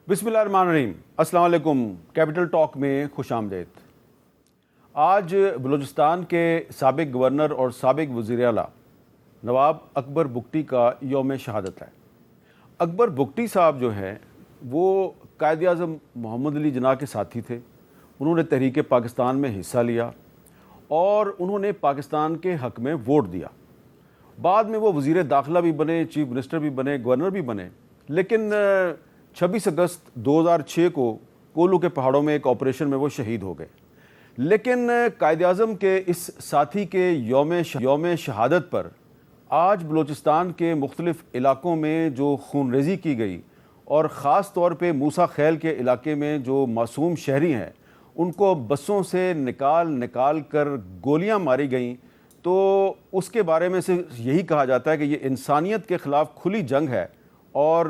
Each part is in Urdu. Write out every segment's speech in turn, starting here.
بسم اللہ الرحمن الرحیم۔ السلام علیکم۔ کیپٹل ٹاک میں خوش آمدید۔ آج بلوچستان کے سابق گورنر اور سابق وزیر اعلیٰ نواب اکبر بگٹی کا یوم شہادت ہے۔ اکبر بگٹی صاحب جو ہیں وہ قائد اعظم محمد علی جناح کے ساتھی تھے۔ انہوں نے تحریک پاکستان میں حصہ لیا اور انہوں نے پاکستان کے حق میں ووٹ دیا۔ بعد میں وہ وزیر داخلہ بھی بنے، چیف منسٹر بھی بنے، گورنر بھی بنے، لیکن 26 اگست 2006 کو کولو کے پہاڑوں میں ایک آپریشن میں وہ شہید ہو گئے۔ لیکن قائد اعظم کے اس ساتھی کے یوم شہادت پر آج بلوچستان کے مختلف علاقوں میں جو خون ریزی کی گئی اور خاص طور پہ موسیٰ خیل کے علاقے میں جو معصوم شہری ہیں ان کو بسوں سے نکال کر گولیاں ماری گئیں، تو اس کے بارے میں سے یہی کہا جاتا ہے کہ یہ انسانیت کے خلاف کھلی جنگ ہے اور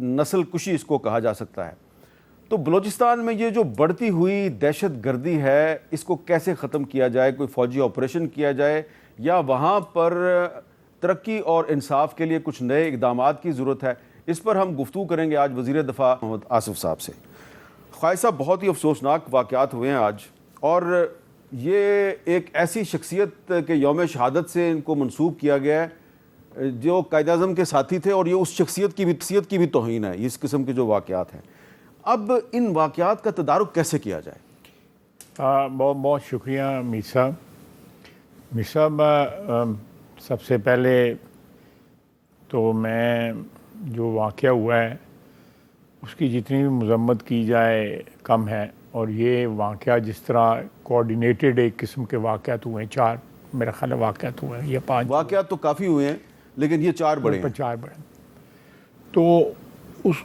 نسل کشی اس کو کہا جا سکتا ہے۔ تو بلوچستان میں یہ جو بڑھتی ہوئی دہشت گردی ہے اس کو کیسے ختم کیا جائے؟ کوئی فوجی آپریشن کیا جائے یا وہاں پر ترقی اور انصاف کے لیے کچھ نئے اقدامات کی ضرورت ہے؟ اس پر ہم گفتگو کریں گے آج وزیر دفاع محمد آصف صاحب سے۔ خواجہ صاحب، بہت ہی افسوسناک واقعات ہوئے ہیں آج، اور یہ ایک ایسی شخصیت کے یوم شہادت سے ان کو منسوب کیا گیا ہے جو قائد اعظم کے ساتھی تھے، اور یہ اس شخصیت کی بھی توہین ہے اس قسم کے جو واقعات ہیں۔ اب ان واقعات کا تدارک کیسے کیا جائے؟ بہت شکریہ میر صاحب۔ سب سے پہلے تو میں جو واقعہ ہوا ہے اس کی جتنی بھی مذمت کی جائے کم ہے، اور یہ واقعہ جس طرح کوآرڈینیٹڈ ایک قسم کے واقعات ہوئے ہیں، 4 میرا خیال ہے واقعات ہوئے ہیں، یہ 5 واقعات تو کافی ہوئے ہیں لیکن یہ 4 بڑے ہیں۔ 4 بڑے، تو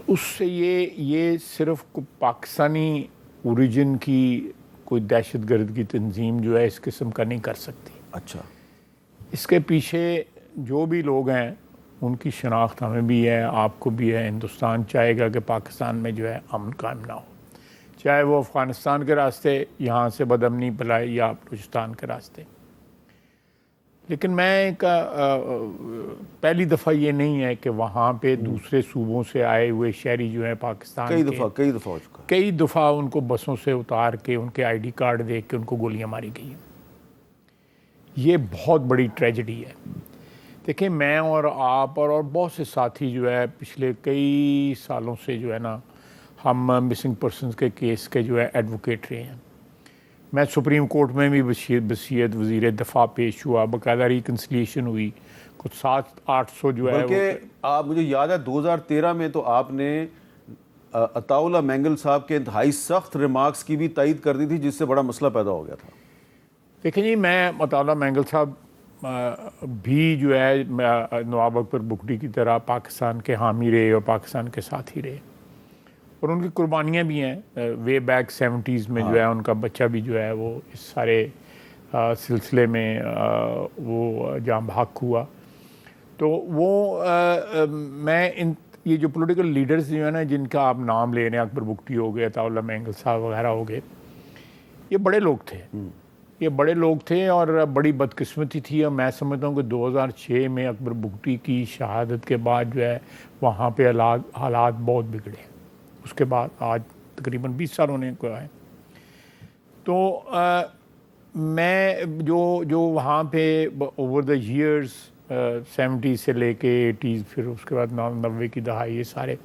اس سے یہ صرف پاکستانی اوریجن کی کوئی دہشت گرد کی تنظیم جو ہے اس قسم کا نہیں کر سکتی۔ اچھا، اس کے پیچھے جو بھی لوگ ہیں ان کی شناخت ہمیں بھی ہے، آپ کو بھی ہے۔ ہندوستان چاہے گا کہ پاکستان میں جو ہے امن قائم نہ ہو، چاہے وہ افغانستان کے راستے یہاں سے بدامنی پلائے یا بلوچستان کے راستے۔ لیکن میں پہلی دفعہ یہ نہیں ہے کہ وہاں پہ دوسرے صوبوں سے آئے ہوئے شہری جو ہیں پاکستان کئی دفعہ ہو چکا، کئی دفعہ ان کو بسوں سے اتار کے ان کے آئی ڈی کارڈ دیکھ کے ان کو گولیاں ماری گئی ہیں۔ یہ بہت بڑی ٹریجڈی ہے۔ دیکھیں، میں اور آپ اور بہت سے ساتھی جو ہے پچھلے کئی سالوں سے جو ہے نا ہم مسنگ پرسنز کے کیس کے جو ہے ایڈوکیٹ رہے ہیں۔ میں سپریم کورٹ میں بھی بصیت وزیر دفاع پیش ہوا، باقاعدہ ریکنسلیشن ہوئی، کچھ 700-800 جو ہے، بلکہ آپ مجھے یاد ہے 2013 میں تو آپ نے عطاء اللہ مینگل صاحب کے انتہائی سخت ریمارکس کی بھی تائید کر دی تھی، جس سے بڑا مسئلہ پیدا ہو گیا تھا۔ دیکھیں جی، میں عطاء اللہ مینگل صاحب بھی جو ہے نواب اکبر بگٹی کی طرح پاکستان کے حامی رہے اور پاکستان کے ساتھ ہی رہے، اور ان کی قربانیاں بھی ہیں۔ وے بیک 70s میں جو ہے ان کا بچہ بھی جو ہے وہ اس سارے سلسلے میں وہ جاں بحق ہوا۔ تو وہ میں یہ جو پولیٹیکل لیڈرز جو ہیں نا جن کا آپ نام لے رہے ہیں، اکبر بگٹی ہو گئے، عطاء اللہ مینگل صاحب وغیرہ ہو گئے، یہ بڑے لوگ تھے اور بڑی بدقسمتی تھی۔ اور میں سمجھتا ہوں کہ 2006 میں اکبر بگٹی کی شہادت کے بعد جو ہے وہاں پہ حالات بہت بگڑے۔ اس کے بعد آج تقریباً 20 سال ہونے کو آئے۔ تو میں جو وہاں پہ اوور دا ایئرز 70 سے لے کے 80، پھر اس کے بعد 90 کی دہائی، یہ سارے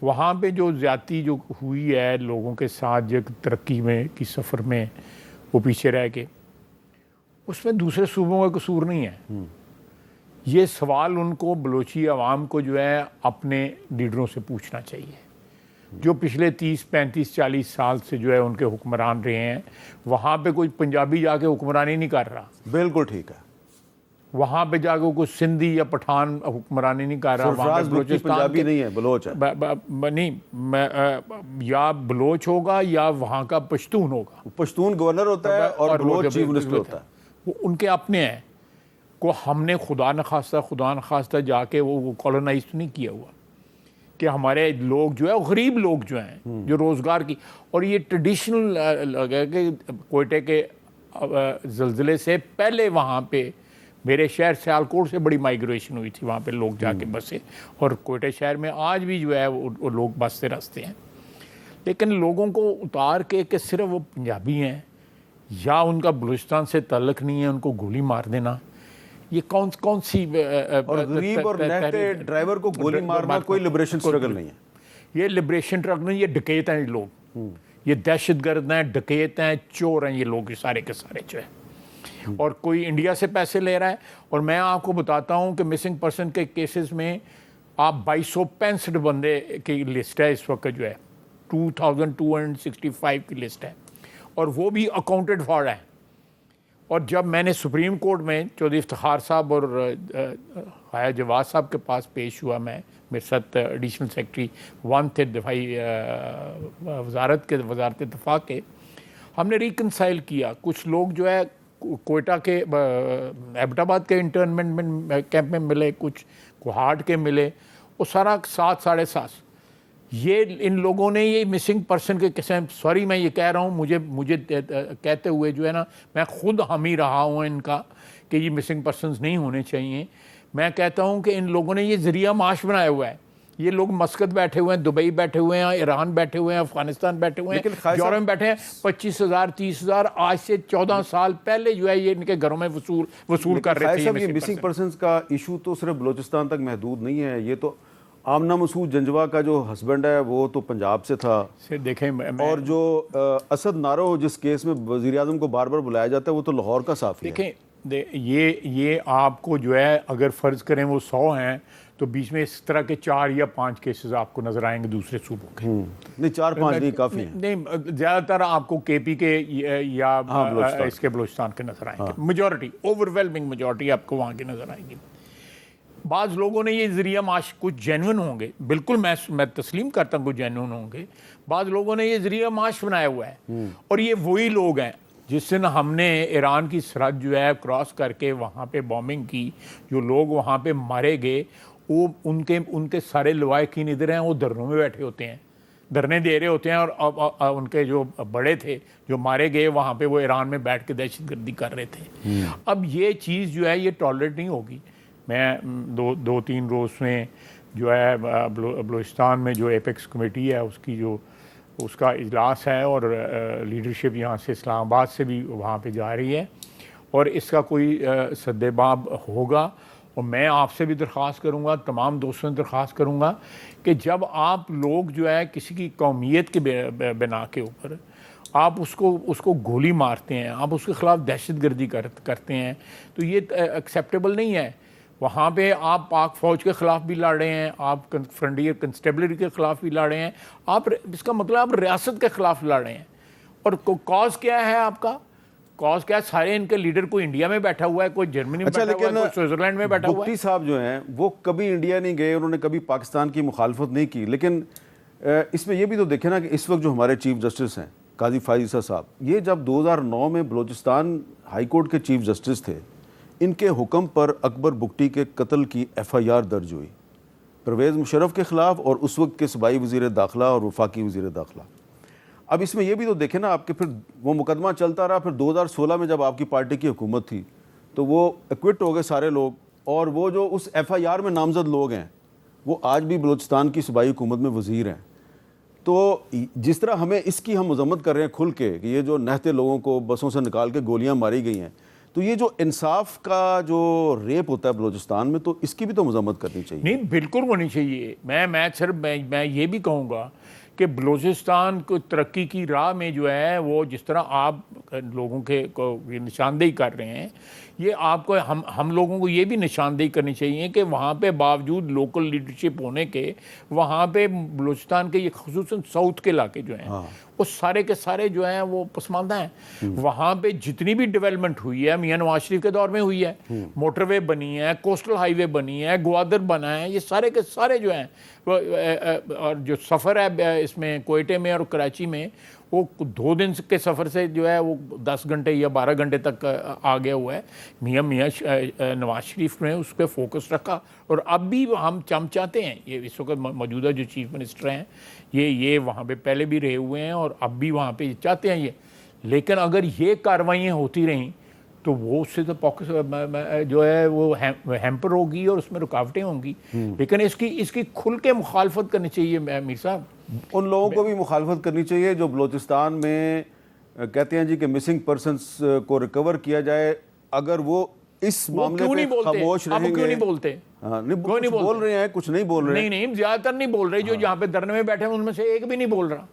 وہاں پہ جو زیادتی جو ہوئی ہے لوگوں کے ساتھ جو ترقی میں کی سفر میں وہ پیچھے رہ کے، اس میں دوسرے صوبوں کا قصور نہیں ہے۔ یہ سوال ان کو، بلوچی عوام کو جو ہے اپنے لیڈروں سے پوچھنا چاہیے جو پچھلے 30 35 40 سال سے جو ہے ان کے حکمران رہے ہیں۔ وہاں پہ کوئی پنجابی جا کے حکمرانی نہیں کر رہا، بالکل ٹھیک ہے۔ وہاں پہ جا کے کوئی سندھی یا پٹھان حکمرانی نہیں کر رہا، وہاں پہ بلوچستان پنجابی نہیں ہے، بلوچ ہے، نہیں، یا بلوچ ہوگا یا وہااں کا پشتون ہوگا۔ پشتون گورنر ہوتا ہے اور بلوچ چیف منسٹر ہوتا ہے۔ وہ ان کے اپنے ہیں، کو ہم نے خدا نخواستہ جا کے وہ کالونائز نہیں کیا ہوا کہ ہمارے لوگ جو ہے غریب لوگ جو ہیں جو روزگار کی، اور یہ ٹریڈیشنل کہ کوئٹے کے زلزلے سے پہلے وہاں پہ میرے شہر سیالکوٹ سے بڑی مائگریشن ہوئی تھی، وہاں پہ لوگ جا کے بسے، اور کوئٹہ شہر میں آج بھی جو ہے وہ لوگ بستے رستے ہیں. لیکن لوگوں کو اتار کے کہ صرف وہ پنجابی ہیں یا ان کا بلوچستان سے تعلق نہیں ہے ان کو گولی مار دینا، یہ کون سی اور غریب اور نہتے ڈرائیور کو گولی مارنا کوئی لبریشن اسٹرگل نہیں ہے. یہ لبریشن ٹرک نہیں، یہ ڈکیت ہیں یہ لوگ، یہ دہشت گرد ہیں، ڈکیت ہیں، چور ہیں یہ لوگ، سارے کے سارے جو ہے. اور کوئی انڈیا سے پیسے لے رہا ہے. اور میں آپ کو بتاتا ہوں کہ مسنگ پرسن کے کیسز میں آپ 2265 بندے کی لسٹ ہے اس وقت جو ہے، 2265 کی لسٹ ہے، اور وہ بھی اکاؤنٹڈ فار ہے. اور جب میں نے سپریم کورٹ میں چودھری افتخار صاحب اور حیا جواد صاحب کے پاس پیش ہوا، میں میرے ساتھ ایڈیشنل سیکرٹری 1 تھے دفاعی وزارت دفاع کے، ہم نے ریکنسائل کیا. کچھ لوگ جو ہے کوئٹہ کے ایبٹ آباد کے انٹرنمنٹ کیمپ میں ملے، کچھ کوہاٹ کے ملے، وہ سارا 7-7.5. یہ ان لوگوں نے یہ مسنگ پرسن کے قسم، سوری میں یہ کہہ رہا ہوں، مجھے کہتے ہوئے جو ہے نا، میں خود حامی رہا ہوں ان کا کہ یہ مسنگ پرسنز نہیں ہونے چاہیے. میں کہتا ہوں کہ ان لوگوں نے یہ ذریعہ معاش بنایا ہوا ہے. یہ لوگ مسقط بیٹھے ہوئے ہیں، دبئی بیٹھے ہوئے ہیں، ایران بیٹھے ہوئے ہیں، افغانستان بیٹھے ہوئے ہیں، یورپ میں بیٹھے ہیں. 25,000 30,000 آج سے 14 سال پہلے جو ہے یہ ان کے گھروں میں وصول کر رہے تھے. یہ مسنگ پرسنز کا ایشو تو صرف بلوچستان تک محدود نہیں ہے. یہ تو آمنہ مسعود جنجوا کا جو ہسبینڈ ہے وہ تو پنجاب سے تھا. دیکھیں، اور جو اسد نارو جس کیس میں وزیر اعظم کو بار بار بلایا جاتا ہے وہ تو لاہور کا صحافی ہے. دیکھیں یہ آپ کو جو ہے اگر فرض کریں وہ 100 ہیں تو بیچ میں اس طرح کے 4 یا 5 کیسز آپ کو نظر آئیں گے دوسرے صوبوں کے. نہیں 4-5 نہیں کافی ہیں. نہیں، زیادہ تر آپ کو کے پی کے یا اس کے بلوچستان کے نظر آئیں گے. میجورٹی، اوور ویلمنگ میجورٹی آپ کو وہاں کی نظر آئیں گی. بعض لوگوں نے یہ ذریعہ معاش کچھ جینون ہوں گے، بالکل میں تسلیم کرتا ہوں کچھ جینون ہوں گے. بعض لوگوں نے یہ ذریعہ معاش بنایا ہوا ہے، اور یہ وہی لوگ ہیں جس دن ہم نے ایران کی سرحد جو ہے کراس کر کے وہاں پہ بومنگ کی، جو لوگ وہاں پہ مارے گئے، وہ ان کے سارے لواحقین ادھر ہیں، وہ دھرنوں میں بیٹھے ہوتے ہیں، دھرنے دے رہے ہوتے ہیں. اور ان کے جو بڑے تھے جو مارے گئے وہاں پہ، وہ ایران میں بیٹھ کے دہشت گردی کر رہے تھے. اب یہ چیز جو ہے یہ ٹالریٹ نہیں ہوگی. میں 2-3 روز میں جو ہے بلوچستان میں جو ایپیکس کمیٹی ہے اس کا اجلاس ہے، اور لیڈرشپ یہاں سے اسلام آباد سے بھی وہاں پہ جا رہی ہے، اور اس کا کوئی سد باب ہوگا. اور میں آپ سے بھی درخواست کروں گا، تمام دوستوں سے درخواست کروں گا کہ جب آپ لوگ جو ہے کسی کی قومیت کے بنا کے اوپر آپ اس کو گولی مارتے ہیں، آپ اس کے خلاف دہشت گردی کرتے ہیں، تو یہ ایکسیپٹیبل نہیں ہے. وہاں پہ آپ پاک فوج کے خلاف بھی لڑ رہے ہیں، آپ فرنٹیئر کنسٹیبلری کے خلاف بھی لڑ رہے ہیں، آپ اس کا مطلب آپ ریاست کے خلاف لڑ رہے ہیں. اور کاز کیا ہے آپ کا؟ کاز کیا ہے؟ سارے ان کے لیڈر کوئی انڈیا میں بیٹھا ہوا ہے، کوئی جرمنی میں بیٹھا ہوا ہے، کوئی سوئٹزرلینڈ میں بیٹھا ہوا ہے. بگٹی صاحب جو ہیں وہ کبھی انڈیا نہیں گئے، انہوں نے کبھی پاکستان کی مخالفت نہیں کی. لیکن اس میں یہ بھی تو دیکھیں نا کہ اس وقت جو ہمارے چیف جسٹس ہیں قاضی فائز عیسیٰ صاحب، یہ جب 2009 میں بلوچستان ہائی کورٹ کے چیف جسٹس تھے، ان کے حکم پر اکبر بگٹی کے قتل کی FIR درج ہوئی پرویز مشرف کے خلاف، اور اس وقت کے صوبائی وزیر داخلہ اور وفاقی وزیر داخلہ. اب اس میں یہ بھی تو دیکھیں نا آپ کہ پھر وہ مقدمہ چلتا رہا. پھر 2016 میں جب آپ کی پارٹی کی حکومت تھی تو وہ ایکوٹ ہو گئے سارے لوگ، اور وہ جو اس FIR میں نامزد لوگ ہیں وہ آج بھی بلوچستان کی صوبائی حکومت میں وزیر ہیں. تو جس طرح ہمیں اس کی ہم مذمت کر رہے ہیں کھل کے کہ یہ جو نہتے لوگوں کو بسوں سے نکال کے گولیاں ماری گئی ہیں، تو یہ جو انصاف کا جو ریپ ہوتا ہے بلوچستان میں، تو اس کی بھی تو مذمت کرنی چاہیے. نہیں، بالکل ہونی چاہیے. میں یہ بھی کہوں گا کہ بلوچستان کو ترقی کی راہ میں جو ہے وہ جس طرح آپ لوگوں کے کو نشاندہی کر رہے ہیں، یہ آپ کو ہم لوگوں کو یہ بھی نشاندہی کرنی چاہیے کہ وہاں پہ باوجود لوکل لیڈرشپ ہونے کے، وہاں پہ بلوچستان کے یہ خصوصاً ساؤتھ کے علاقے جو ہیں وہ سارے کے سارے جو ہیں وہ پسماندہ ہیں. وہاں پہ جتنی بھی ڈیولپمنٹ ہوئی ہے میاں نواز شریف کے دور میں ہوئی ہے، موٹر وے بنی ہے، کوسٹل ہائی وے بنی ہے، گوادر بنا ہے، یہ سارے کے سارے جو ہیں اور جو سفر ہے اس میں کوئٹے میں اور کراچی میں، وہ 2 دن کے سفر سے جو ہے وہ 10 گھنٹے یا 12 گھنٹے تک آ گیا ہوا ہے. میاں نواز شریف نے اس پہ فوکس رکھا، اور اب بھی ہم چاہتے ہیں، یہ اس وقت موجودہ جو چیف منسٹر ہیں یہ وہاں پہ پہلے بھی رہے ہوئے ہیں اور اب بھی وہاں پہ چاہتے ہیں یہ. لیکن اگر یہ کاروائیاں ہوتی رہیں تو وہ اس سے تو جو ہے وہ ہیمپر ہوگی اور اس میں رکاوٹیں ہوں گی. لیکن اس کی کھل کے مخالفت کرنی چاہیے میر صاحب. ان لوگوں کو بھی مخالفت کرنی چاہیے جو بلوچستان میں کہتے ہیں جی کہ مسنگ پرسنس کو ریکور کیا جائے. اگر وہ اس معاملے پہ خاموش رہیں گے. کیوں نہیں بولتے؟ کچھ بول رہے ہیں, کچھ نہیں بول رہے ہیں. نہیں زیادہ تر نہیں بول رہے. جو یہاں پہ دھرنے میں بیٹھے ہیں ان میں سے ایک بھی نہیں بول رہا.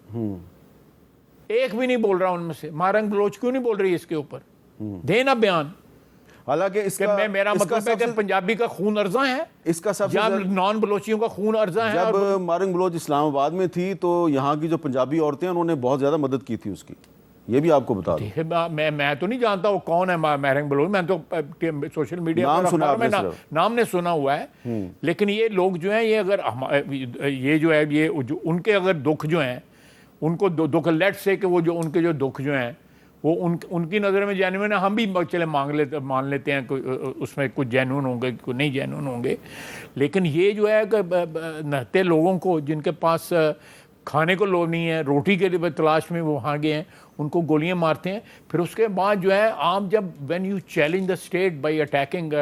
ایک بھی نہیں بول رہا ان میں سے. مارنگ بلوچ کیوں نہیں بول رہی اس کے اوپر؟ دینا بیان. حالانکہ اس کا میرا مطلب ہے کہ پنجابی کا خون ارزاں ہے, اس کا سب جب نان بلوچیوں کا خون ارزاں ہے. جب مارنگ بلوچ اسلام آباد میں تھی تو یہاں کی جو پنجابی عورتیں انہوں نے بہت زیادہ مدد کی تھی اس کی. یہ بھی آپ کو بتا دوں. میں تو نہیں جانتا وہ کون ہے مارنگ بلوچ. میں تو سوشل میڈیا پر نام نے سنا ہوا ہے. لیکن یہ لوگ جو ہیں یہ اگر یہ جو ہے یہ ان کے اگر دکھ جو ہیں ان کو دکھ لیٹ سے کہ وہ جو ان کے جو دکھ جو ہیں وہ ان کی نظر میں جینوئن ہے. ہم بھی چلے مان لیتے ہیں اس میں کچھ جینوئن ہوں گے کچھ نہیں جینوئن ہوں گے. لیکن یہ جو ہے کہ نہتے لوگوں کو جن کے پاس کھانے کو لو نہیں ہے, روٹی کے لیے تلاش میں وہ وہاں گئے ہیں, ان کو گولیاں مارتے ہیں. پھر اس کے بعد جو ہے آپ جب when you challenge the state by attacking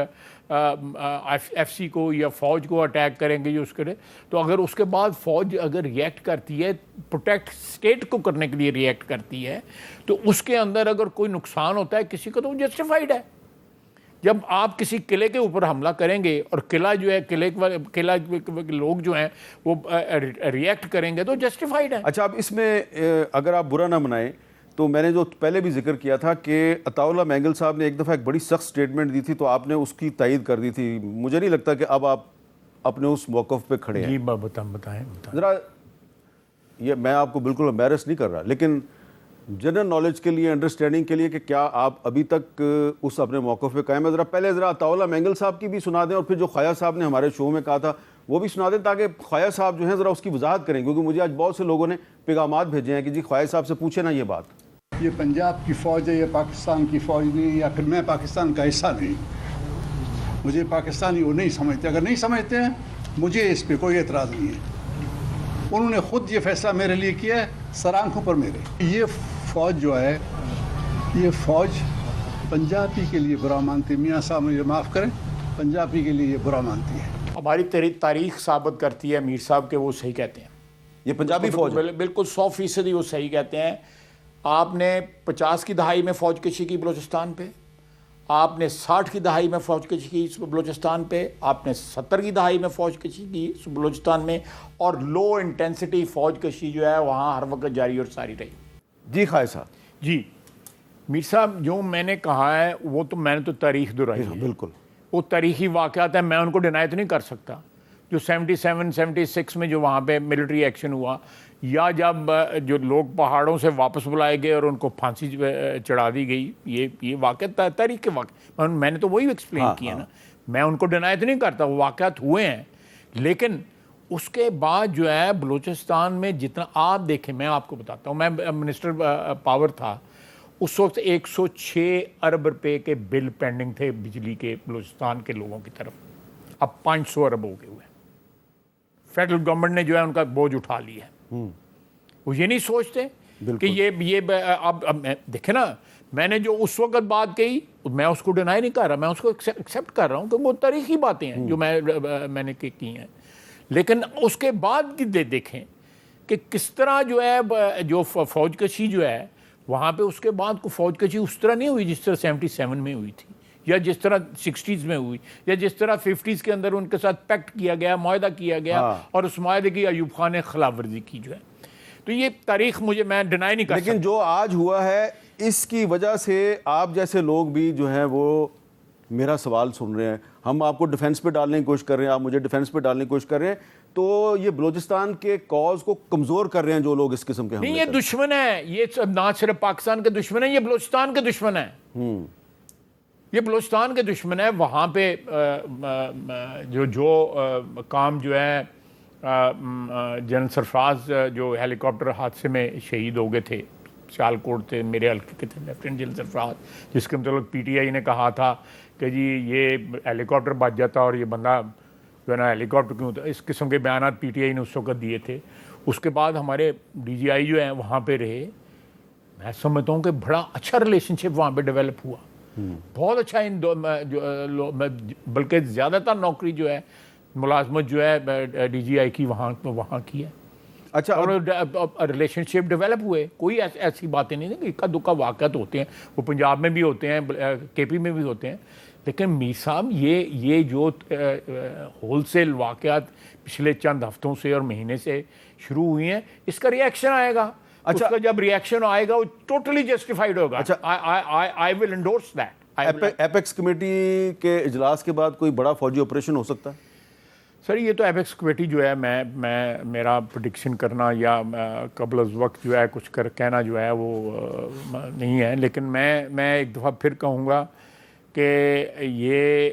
F C کو یا فوج کو اٹیک کریں گے اس کے, تو اگر اس کے بعد فوج اگر ریئیکٹ کرتی ہے پروٹیکٹ اسٹیٹ کو کرنے کے لیے ریئیکٹ کرتی ہے تو اس کے اندر اگر کوئی نقصان ہوتا ہے کسی کو تو وہ جسٹیفائڈ ہے. جب آپ کسی قلعے کے اوپر حملہ کریں گے اور قلعہ جو ہے قلعہ لوگ جو ہیں وہ ریئیکٹ کریں گے تو جسٹیفائڈ ہے. اچھا, اب اس میں اگر آپ برا نہ منائیں تو میں نے جو پہلے بھی ذکر کیا تھا کہ عطاء اللہ مینگل صاحب نے ایک دفعہ ایک بڑی سخت سٹیٹمنٹ دی تھی تو آپ نے اس کی تائید کر دی تھی. مجھے نہیں لگتا کہ اب آپ اپنے اس موقف پہ کھڑے ہیں. جی بتائیں ذرا. یہ میں آپ کو بالکل امبیرس نہیں کر رہا, لیکن جنرل نالج کے لیے, انڈرسٹینڈنگ کے لیے کہ کیا آپ ابھی تک اس اپنے موقف پہ قائم ہے. پہلے عطاء اللہ مینگل صاحب کی بھی سنا دیں اور پھر جو خواجہ صاحب نے ہمارے شو میں کہا تھا وہ بھی سنا دیں تاکہ خواجہ صاحب جو ہیں ذرا اس کی وضاحت کریں, کیونکہ مجھے آج بہت سے لوگوں نے پیغامات بھیجے ہیں کہ جی خواجہ صاحب سے پوچھیں نا یہ بات. یہ پنجاب کی فوج ہے, یہ پاکستان کی فوج نہیں, یا پھر میں پاکستان کا حصہ نہیں. مجھے پاکستانی وہ نہیں سمجھتے. اگر نہیں سمجھتے ہیں مجھے اس پہ کوئی اعتراض نہیں ہے. انہوں نے خود یہ فیصلہ میرے لیے کیا ہے, سر آنکھوں پر میرے. یہ فوج جو ہے یہ فوج پنجابی کے لیے برا مانتی ہے. میاں صاحب مجھے معاف کریں, پنجابی کے لیے یہ برا مانتی ہے. ہماری تاریخ ثابت کرتی ہے میر صاحب کہ وہ صحیح کہتے ہیں. یہ پنجابی فوج بالکل 100% وہ صحیح کہتے ہیں. آپ نے 50 کی دہائی میں فوج کشی کی بلوچستان پہ, آپ نے 60 کی دہائی میں فوج کشی کی بلوچستان پہ, آپ نے 70 کی دہائی میں فوج کشی کی بلوچستان میں, اور لو انٹینسٹی فوج کشی جو ہے وہاں ہر وقت جاری اور ساری رہی. جی خواجہ صاحب. جی میر صاحب, جو میں نے کہا ہے وہ تو میں نے تو تاریخ دہرائی ہے. بالکل وہ تاریخی واقعات ہیں, میں ان کو ڈینائی تو نہیں کر سکتا. جو 77-76 میں جو وہاں پہ ملٹری ایکشن ہوا, یا جب جو لوگ پہاڑوں سے واپس بلائے گئے اور ان کو پھانسی چڑھا دی گئی, یہ واقعہ تاریخ کے واقع میں نے تو وہی ایکسپلین کیا نا. میں ان کو ڈینائی تو نہیں کرتا, وہ واقعات ہوئے ہیں. لیکن اس کے بعد جو ہے بلوچستان میں جتنا آپ دیکھیں, میں آپ کو بتاتا ہوں, میں منسٹر پاور تھا اس وقت 106 ارب روپے کے بل پینڈنگ تھے بجلی کے بلوچستان کے لوگوں کی طرف. اب 500 ارب ہو گئے ہوئے. فیڈرل گورنمنٹ نے جو ہے ان کا بوجھ اٹھا لیا ہے. وہ یہ نہیں سوچتے کہ یہ اب دیکھیں نا, میں نے جو اس وقت بات کہی میں اس کو ڈینائی نہیں کر رہا, میں اس کو ایکسیپٹ کر رہا ہوں کہ وہ تاریخی باتیں ہیں جو میں نے کی ہیں. لیکن اس کے بعد دیکھیں کہ کس طرح جو ہے جو فوج کشی جو ہے وہاں پہ اس کے بعد کو فوج کشی اس طرح نہیں ہوئی جس طرح 77 میں ہوئی تھی, یا جس طرح 60s میں ہوئی, یا جس طرح 50s کے اندر ان کے ساتھ پیکٹ کیا گیا, معاہدہ کیا گیا, اور اس معاہدے کی ایوب خان نے خلاف ورزی کی جو ہے. تو یہ تاریخ میں ڈینائی نہیں کر سکتا. لیکن جو آج ہوا ہے اس کی وجہ سے آپ جیسے لوگ بھی جو ہیں وہ میرا سوال سن رہے ہیں. ہم آپ کو ڈیفنس پہ ڈالنے کی کوشش کر رہے ہیں, آپ مجھے ڈیفنس پہ ڈالنے کی کوشش کر رہے ہیں, تو یہ بلوچستان کے کاز کو کمزور کر رہے ہیں جو لوگ اس قسم کے. نہیں, یہ دشمن ہے, یہ نہ صرف پاکستان کے دشمن ہے, یہ بلوچستان کے دشمن ہے. یہ بلوچستان کے دشمن ہے. وہاں پہ جو کام جو ہے جنرل سرفراز جو ہیلی کاپٹر حادثے میں شہید ہو گئے تھے, سیالکوٹ تھے, میرے حلقے کے تھے لیفٹیننٹ جنرل سرفراز, جس کے مطلب پی ٹی آئی نے کہا تھا کہ جی یہ ہیلی کاپٹر بچ جاتا اور یہ بندہ جو ہے نا ہیلی کاپٹر کیوں ہوتا, اس قسم کے بیانات پی ٹی آئی نے اس وقت دیے تھے. اس کے بعد ہمارے ڈی جی آئی جو ہیں وہاں پہ رہے. میں سمجھتا ہوں کہ بڑا اچھا ریلیشن شپ وہاں پہ ڈیولپ ہوا. بہت اچھا ان دو بلکہ زیادہ تر نوکری جو ہے ملازمت جو ہے ڈی جی آئی کی وہاں کی ہے. اچھا اور ریلیشن شپ ڈیولپ ہوئے, کوئی ایسی باتیں نہیں کہ اکا دکا واقعات ہوتے ہیں, وہ پنجاب میں بھی ہوتے ہیں, کے پی میں بھی ہوتے ہیں, لیکن میر صاحب یہ جو ہول سیل واقعات پچھلے چند ہفتوں سے اور مہینے سے شروع ہوئی ہیں, اس کا ریئیکشن آئے گا. اچھا, اس کا جب ریئیکشن آئے گا وہ ٹوٹلی جسٹیفائڈ ہوگا. اچھا, آئی ول انڈورس دیٹ. ایپیکس کمیٹی کے اجلاس کے بعد کوئی بڑا فوجی آپریشن ہو سکتا ہے؟ سر یہ تو ایپیکس کمیٹی جو ہے میں میرا پریڈکشن کرنا یا قبل از وقت جو ہے کچھ کہنا جو ہے وہ نہیں ہے, لیکن میں ایک دفعہ پھر کہوں گا کہ یہ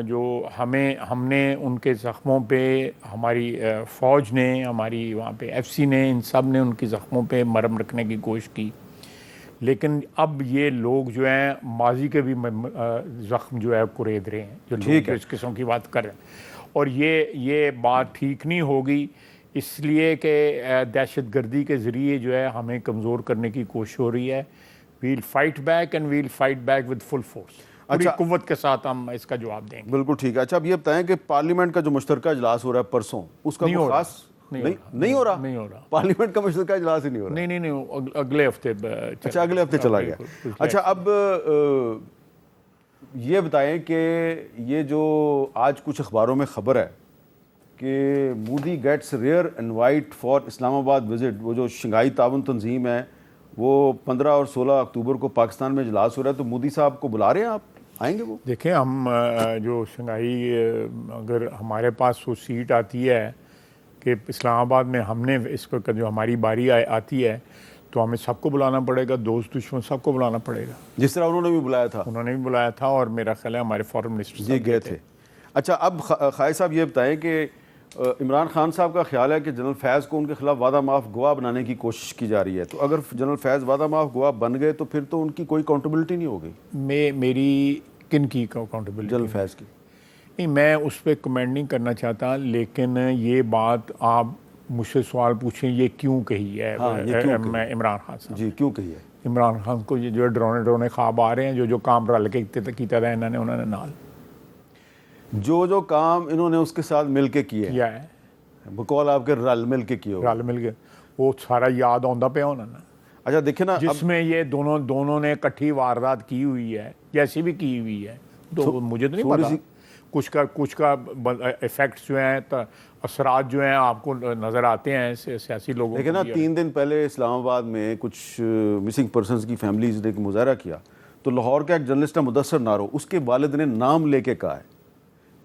جو ہم نے ان کے زخموں پہ, ہماری فوج نے, ہماری وہاں پہ ایف سی نے, ان سب نے ان کی زخموں پہ مرہم رکھنے کی کوشش کی, لیکن اب یہ لوگ جو ہیں ماضی کے بھی زخم جو ہے کورید رہے ہیں, جو لوگ اس قسم کی بات کر رہے ہیں, اور یہ بات ٹھیک نہیں ہوگی, اس لیے کہ دہشت گردی کے ذریعے جو ہے ہمیں کمزور کرنے کی کوشش ہو رہی ہے. We'll fight back and we'll fight back with full force. پوری قوت کے ساتھ ہم اس کا جواب دیں گے. بالکل ٹھیک ہے. اچھا اب یہ بتائیں کہ پارلیمنٹ کا جو مشترکہ اجلاس ہو رہا ہے پرسوں, اس کا کوئی خاص نہیں ہو رہا؟ پارلیمنٹ کا مشترکہ اجلاس ہی نہیں ہو رہا؟ نہیں, اگلے ہفتے. اچھا, اگلے ہفتے چلا گیا. اچھا, اب یہ بتائیں کہ یہ جو آج کچھ اخباروں میں خبر ہے کہ Modi gets rare invite for Islamabad visit, وہ جو شنگھائی تعاون تنظیم ہے وہ 15 اور 16 اکتوبر کو پاکستان میں اجلاس ہو رہا ہے, تو مودی صاحب کو بلا رہے ہیں آپ, آئیں گے وہ؟ دیکھیں, ہم جو شنگھائی اگر ہمارے پاس وہ سیٹ آتی ہے کہ اسلام آباد میں ہم نے اس کو جو ہماری باری آتی ہے تو ہمیں سب کو بلانا پڑے گا, دوست دشمن سب کو بلانا پڑے گا, جس طرح انہوں نے بھی بلایا تھا. انہوں نے بھی بلایا تھا اور میرا خیال ہے ہمارے فارن منسٹر جی گئے تھے. اچھا, اب خائد صاحب یہ بتائیں کہ عمران خان صاحب کا خیال ہے کہ جنرل فیض کو ان کے خلاف وعدہ معاف گواہ بنانے کی کوشش کی جا رہی ہے, تو اگر جنرل فیض وعدہ معاف گواہ بن گئے تو پھر تو ان کی کوئی اکاؤنٹیبلٹی نہیں ہوگی. میری کن کی اکاؤنٹیبلٹی؟ جنرل فیض کی. نہیں, میں اس پہ کمنٹ نہیں کرنا چاہتا, لیکن یہ بات آپ مجھ سے سوال پوچھیں یہ کیوں کہی ہے عمران خان صاحب؟ جی کیوں کہی ہے؟ عمران خان کو یہ جو ڈرونے خواب آ رہے ہیں, جو کام رل کے کیتا تھا انہوں نے نال, جو کام انہوں نے اس کے ساتھ مل کے کیا ہے, بقول آپ کے رل مل کے کیا, رل مل کے وہ سارا یاد آندا پیا ہونا نا. اچھا دیکھیں نا, جس میں یہ دونوں نے اکٹھی واردات کی ہوئی ہے, جیسی بھی کی ہوئی ہے, تو مجھے تو نہیں پتا کچھ کا ایفیکٹس جو ہیں, اثرات جو ہیں آپ کو نظر آتے ہیں سیاسی لوگوں. لیکن نا 3 دن پہلے اسلام آباد میں کچھ مسنگ پرسنز کی فیملیز نے مظاہرہ کیا, تو لاہور کا ایک جرنلسٹ ہے مدثر نارو, اس کے والد نے نام لے کے کہا ہے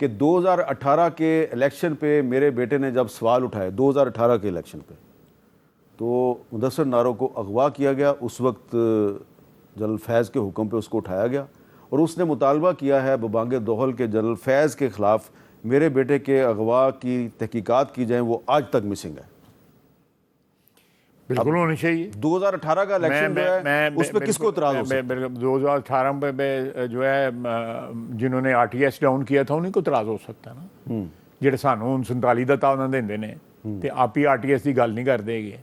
کہ 2018 کے الیکشن پہ میرے بیٹے نے جب سوال اٹھائے 2018 کے الیکشن پہ, تو مدثر نارو کو اغوا کیا گیا. اس وقت جنرل فیض کے حکم پہ اس کو اٹھایا گیا اور اس نے مطالبہ کیا ہے ببانگ دوحل کے جنرل فیض کے خلاف میرے بیٹے کے اغوا کی تحقیقات کی جائیں, وہ آج تک مسنگ ہے. بالکل ہونی چاہیے. 2018 کا الیکشن جو ہے اس پہ کس کو اعتراض ہو سکتا ہے؟ 2018 پہ جو ہے جنہوں نے آر ٹی ایس ڈاؤن کیا تھا انہیں کو اعتراض ہو سکتا ہے نا, جہے سانوں 47 دا تاؤ دیندے نے, تے آپ ہی آر ٹی ایس کی گل نہیں کرتے گے.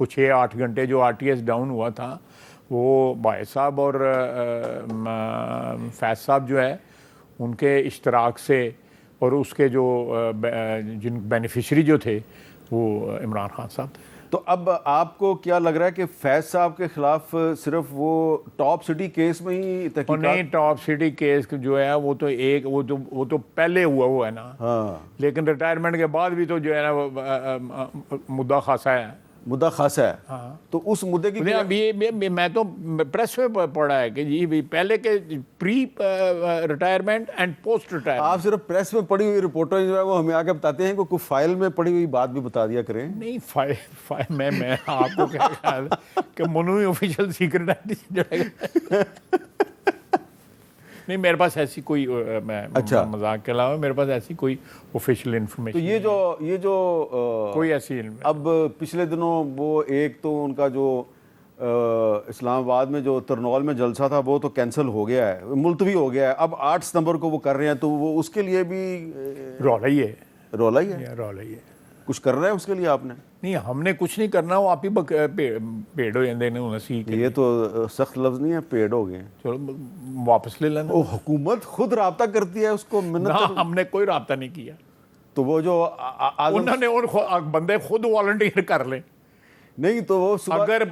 وہ 6-8 گھنٹے جو آر ٹی ایس ڈاؤن ہوا تھا وہ بھائی صاحب اور فیض صاحب جو ہے ان کے اشتراک سے, اور اس کے جو جن بینیفیشری جو تھے وہ عمران خان صاحب تھے. تو اب آپ کو کیا لگ رہا ہے کہ فیض صاحب کے خلاف صرف وہ ٹاپ سٹی کیس میں ہی تحقیقات؟ نہیں, ٹاپ سٹی کیس جو ہے وہ تو پہلے ہوا ہے نا, لیکن ریٹائرمنٹ کے بعد بھی تو جو ہے نا مدعا خاصا ہے. مدعا خاصا ہے, تو اس مدعے کی میں تو پریس میں پڑھا ہے کہ جی پہلے کے پری ریٹائرمنٹ اینڈ پوسٹ ریٹائرمنٹ. آپ صرف پریس میں پڑھی ہوئی رپورٹر جو ہے وہ ہمیں آگے بتاتے ہیں کہ کوئی فائل میں پڑھی ہوئی بات بھی بتا دیا کریں. نہیں, فائل میں آپ کو کیا خیال ہے کہ منوی آفیشیل سیکرٹ ہے نہیں, میرے پاس ایسی کوئی مذاق کے علاوہ میرے پاس ایسی کوئی آفیشیل انفارمیشن. تو یہ جو کوئی ایسی اب پچھلے دنوں وہ ایک تو ان کا جو اسلام آباد میں جو ترنول میں جلسہ تھا وہ تو کینسل ہو گیا ہے, ملتوی ہو گیا ہے, اب 8 ستمبر کو وہ کر رہے ہیں, تو وہ اس کے لیے بھی رولا ہی ہے. رولا ہی ہے. کچھ کر رہے ہیں اس کے لیے آپ نے؟ نہیں ہم نے کچھ نہیں کرنا, وہ آپ ہی پیڑ ہو جاندے نے اسی کے. یہ تو سخت لفظ نہیں ہے, پیڑ ہو گئے. چلو واپس لے لینا. وہ حکومت خود رابطہ کرتی ہے اس کو نہ ہم نے کوئی رابطہ نہیں کیا. تو وہ جو انہوں نے ان بندے خود والنٹیئر کر لیں. نہیں تو وہ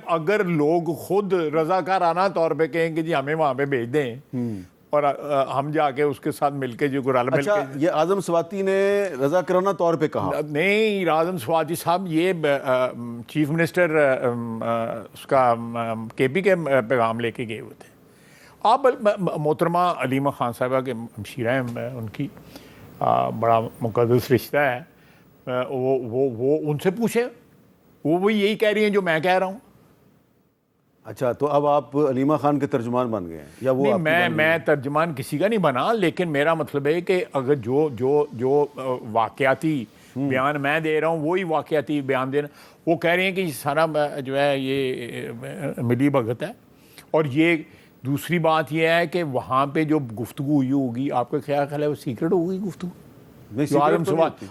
اگر لوگ خود رضاکارانہ طور پہ کہیں کہ جی ہمیں وہاں پہ بھیج دیں اور ہم جا کے اس کے ساتھ مل کے جو گرال مل اچھا کے. یہ اعظم سواتی نے رضاکارانہ طور پہ کہا؟ نہیں, اعظم سواتی صاحب یہ چیف منسٹر اس کا کے پی کے پیغام لے کے گئے ہوئے تھے. آپ محترمہ علیمہ خان صاحبہ کے ہمشیرہ ہیں, ان کی بڑا مقدس رشتہ ہے, وہ ان سے پوچھیں, وہ یہی کہہ رہی ہیں جو میں کہہ رہا ہوں. اچھا تو اب آپ علیمہ خان کے ترجمان بن گئے ہیں یا وہ؟ نہیں, میں ترجمان کسی کا نہیں بنا, لیکن میرا مطلب ہے کہ اگر جو واقعاتی بیان میں دے رہا ہوں وہی واقعاتی بیان دینا. وہ کہہ رہے ہیں کہ یہ سارا جو ہے یہ ملی بھگت ہے. اور یہ دوسری بات یہ ہے کہ وہاں پہ جو گفتگو ہوئی ہوگی, آپ کا کیا خیال ہے وہ سیکرٹ ہوگی گفتگو؟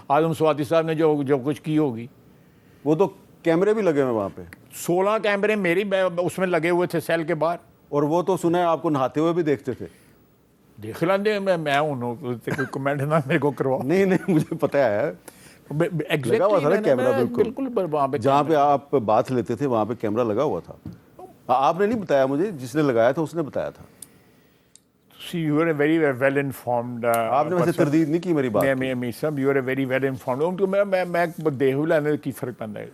اعظم سواتی صاحب نے جو کچھ کی ہوگی. وہ تو کیمرے بھی لگے ہوئے وہاں پہ, 16 کیمرے میری اس میں لگے ہوئے تھے سیل کے باہر. اور وہ تو سنا ہے آپ کو نہاتے ہوئے بھی دیکھتے تھے. دیکھ لیں, میں انہوں کوئی کمنٹ نہ میرے کو کروا. نہیں مجھے پتہ ہے, لگا ہوا تھا نا کیمرہ. بالکل وہاں پہ جہاں پہ آپ بات لیتے تھے وہاں پہ کیمرہ لگا ہوا تھا. آپ نے نہیں بتایا مجھے, جس نے لگایا تھا اس نے بتایا تھا. You are a very well informed. آپ نے ویسے تردید نہیں کی میری بات. میں سب you are a very well informed. میں دیہو لینے کی فرق پڑتا ہے.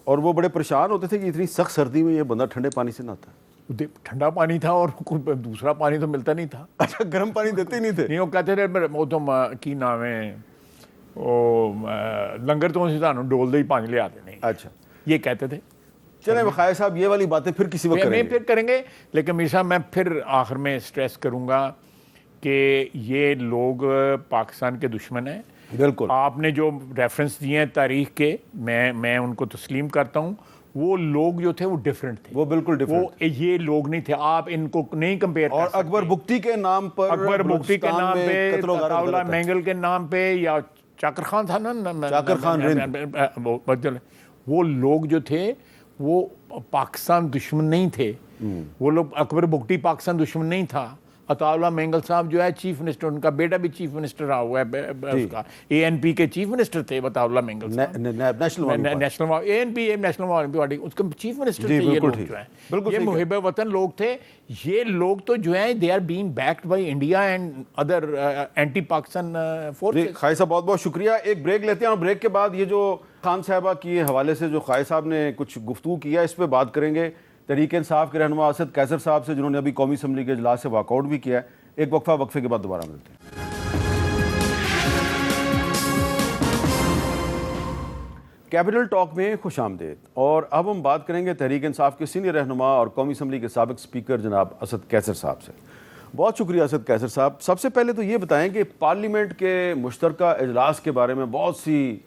اور وہ بڑے پریشان ہوتے تھے کہ اتنی سخت سردی میں یہ بندہ ٹھنڈے پانی سے نہاتا ہے. ٹھنڈا پانی تھا اور دوسرا پانی تو ملتا نہیں تھا. اچھا گرم پانی دیتے ہی نہیں تھے؟ نہیں, وہ کہتے تھے وہ تو کی نام ہے وہ لنگر تو سے تھانوں ڈول دے ہی پانی لے آتے نہیں. اچھا یہ کہتے تھے. چلیں بخائے صاحب یہ والی باتیں پھر کسی وقت کریں گے. لیکن میرا صاحب میں پھر آخر میں سٹریس کروں گا کہ یہ لوگ پاکستان کے دشمن ہیں. بالکل آپ نے جو ریفرنس دیے ہیں تاریخ کے, میں ان کو تسلیم کرتا ہوں. وہ لوگ جو تھے وہ ڈیفرنٹ تھے, وہ بالکل ڈیفرنٹ, وہ یہ لوگ نہیں تھے. آپ ان کو نہیں کمپیئر کر سکتے. اور اکبر بگٹی کے نام پر, اکبر بگٹی کے نام پہ, عطاءاللہ مینگل کے نام پہ, یا چاکر خان تھا نا, چاکر خان رند, وہ لوگ جو تھے وہ پاکستان دشمن نہیں تھے. وہ لوگ, اکبر بگٹی پاکستان دشمن نہیں تھا. عطاءاللہ مینگل صاحب جو ہے چیف منسٹر, ان کا بیٹا بھی چیف منسٹر رہا ہوا ہے, اس کا ANP کے چیف منسٹر تھے عطاءاللہ مینگل صاحب. نیشنل ANP نیشنل پارٹی, اس کے چیف منسٹر تھے. یہ لوگ جو ہیں یہ محب وطن لوگ تھے. یہ لوگ تو جو ہیں they are being backed by India and other anti Pakistan forces. خائی صاحب بہت بہت شکریہ. ایک بریک لیتے ہیں, اور بریک کے بعد یہ جو خان صاحبہ کے حوالے سے جو خائی صاحب نے کچھ گفتگو کیا اس پہ بات کریں گے. تحریک انصاف کے رہنما اسد قیصر صاحب سے, جنہوں نے ابھی قومی اسمبلی کے اجلاس سے واک آؤٹ بھی کیا ہے. ایک وقفے کے بعد دوبارہ ملتے ہیں. کیپٹل ٹاک میں خوش آمدید. اور اب ہم بات کریں گے تحریک انصاف کے سینئر رہنما اور قومی اسمبلی کے سابق اسپیکر جناب اسد قیصر صاحب سے. بہت شکریہ اسد قیصر صاحب. سب سے پہلے تو یہ بتائیں کہ پارلیمنٹ کے مشترکہ اجلاس کے بارے میں بہت سی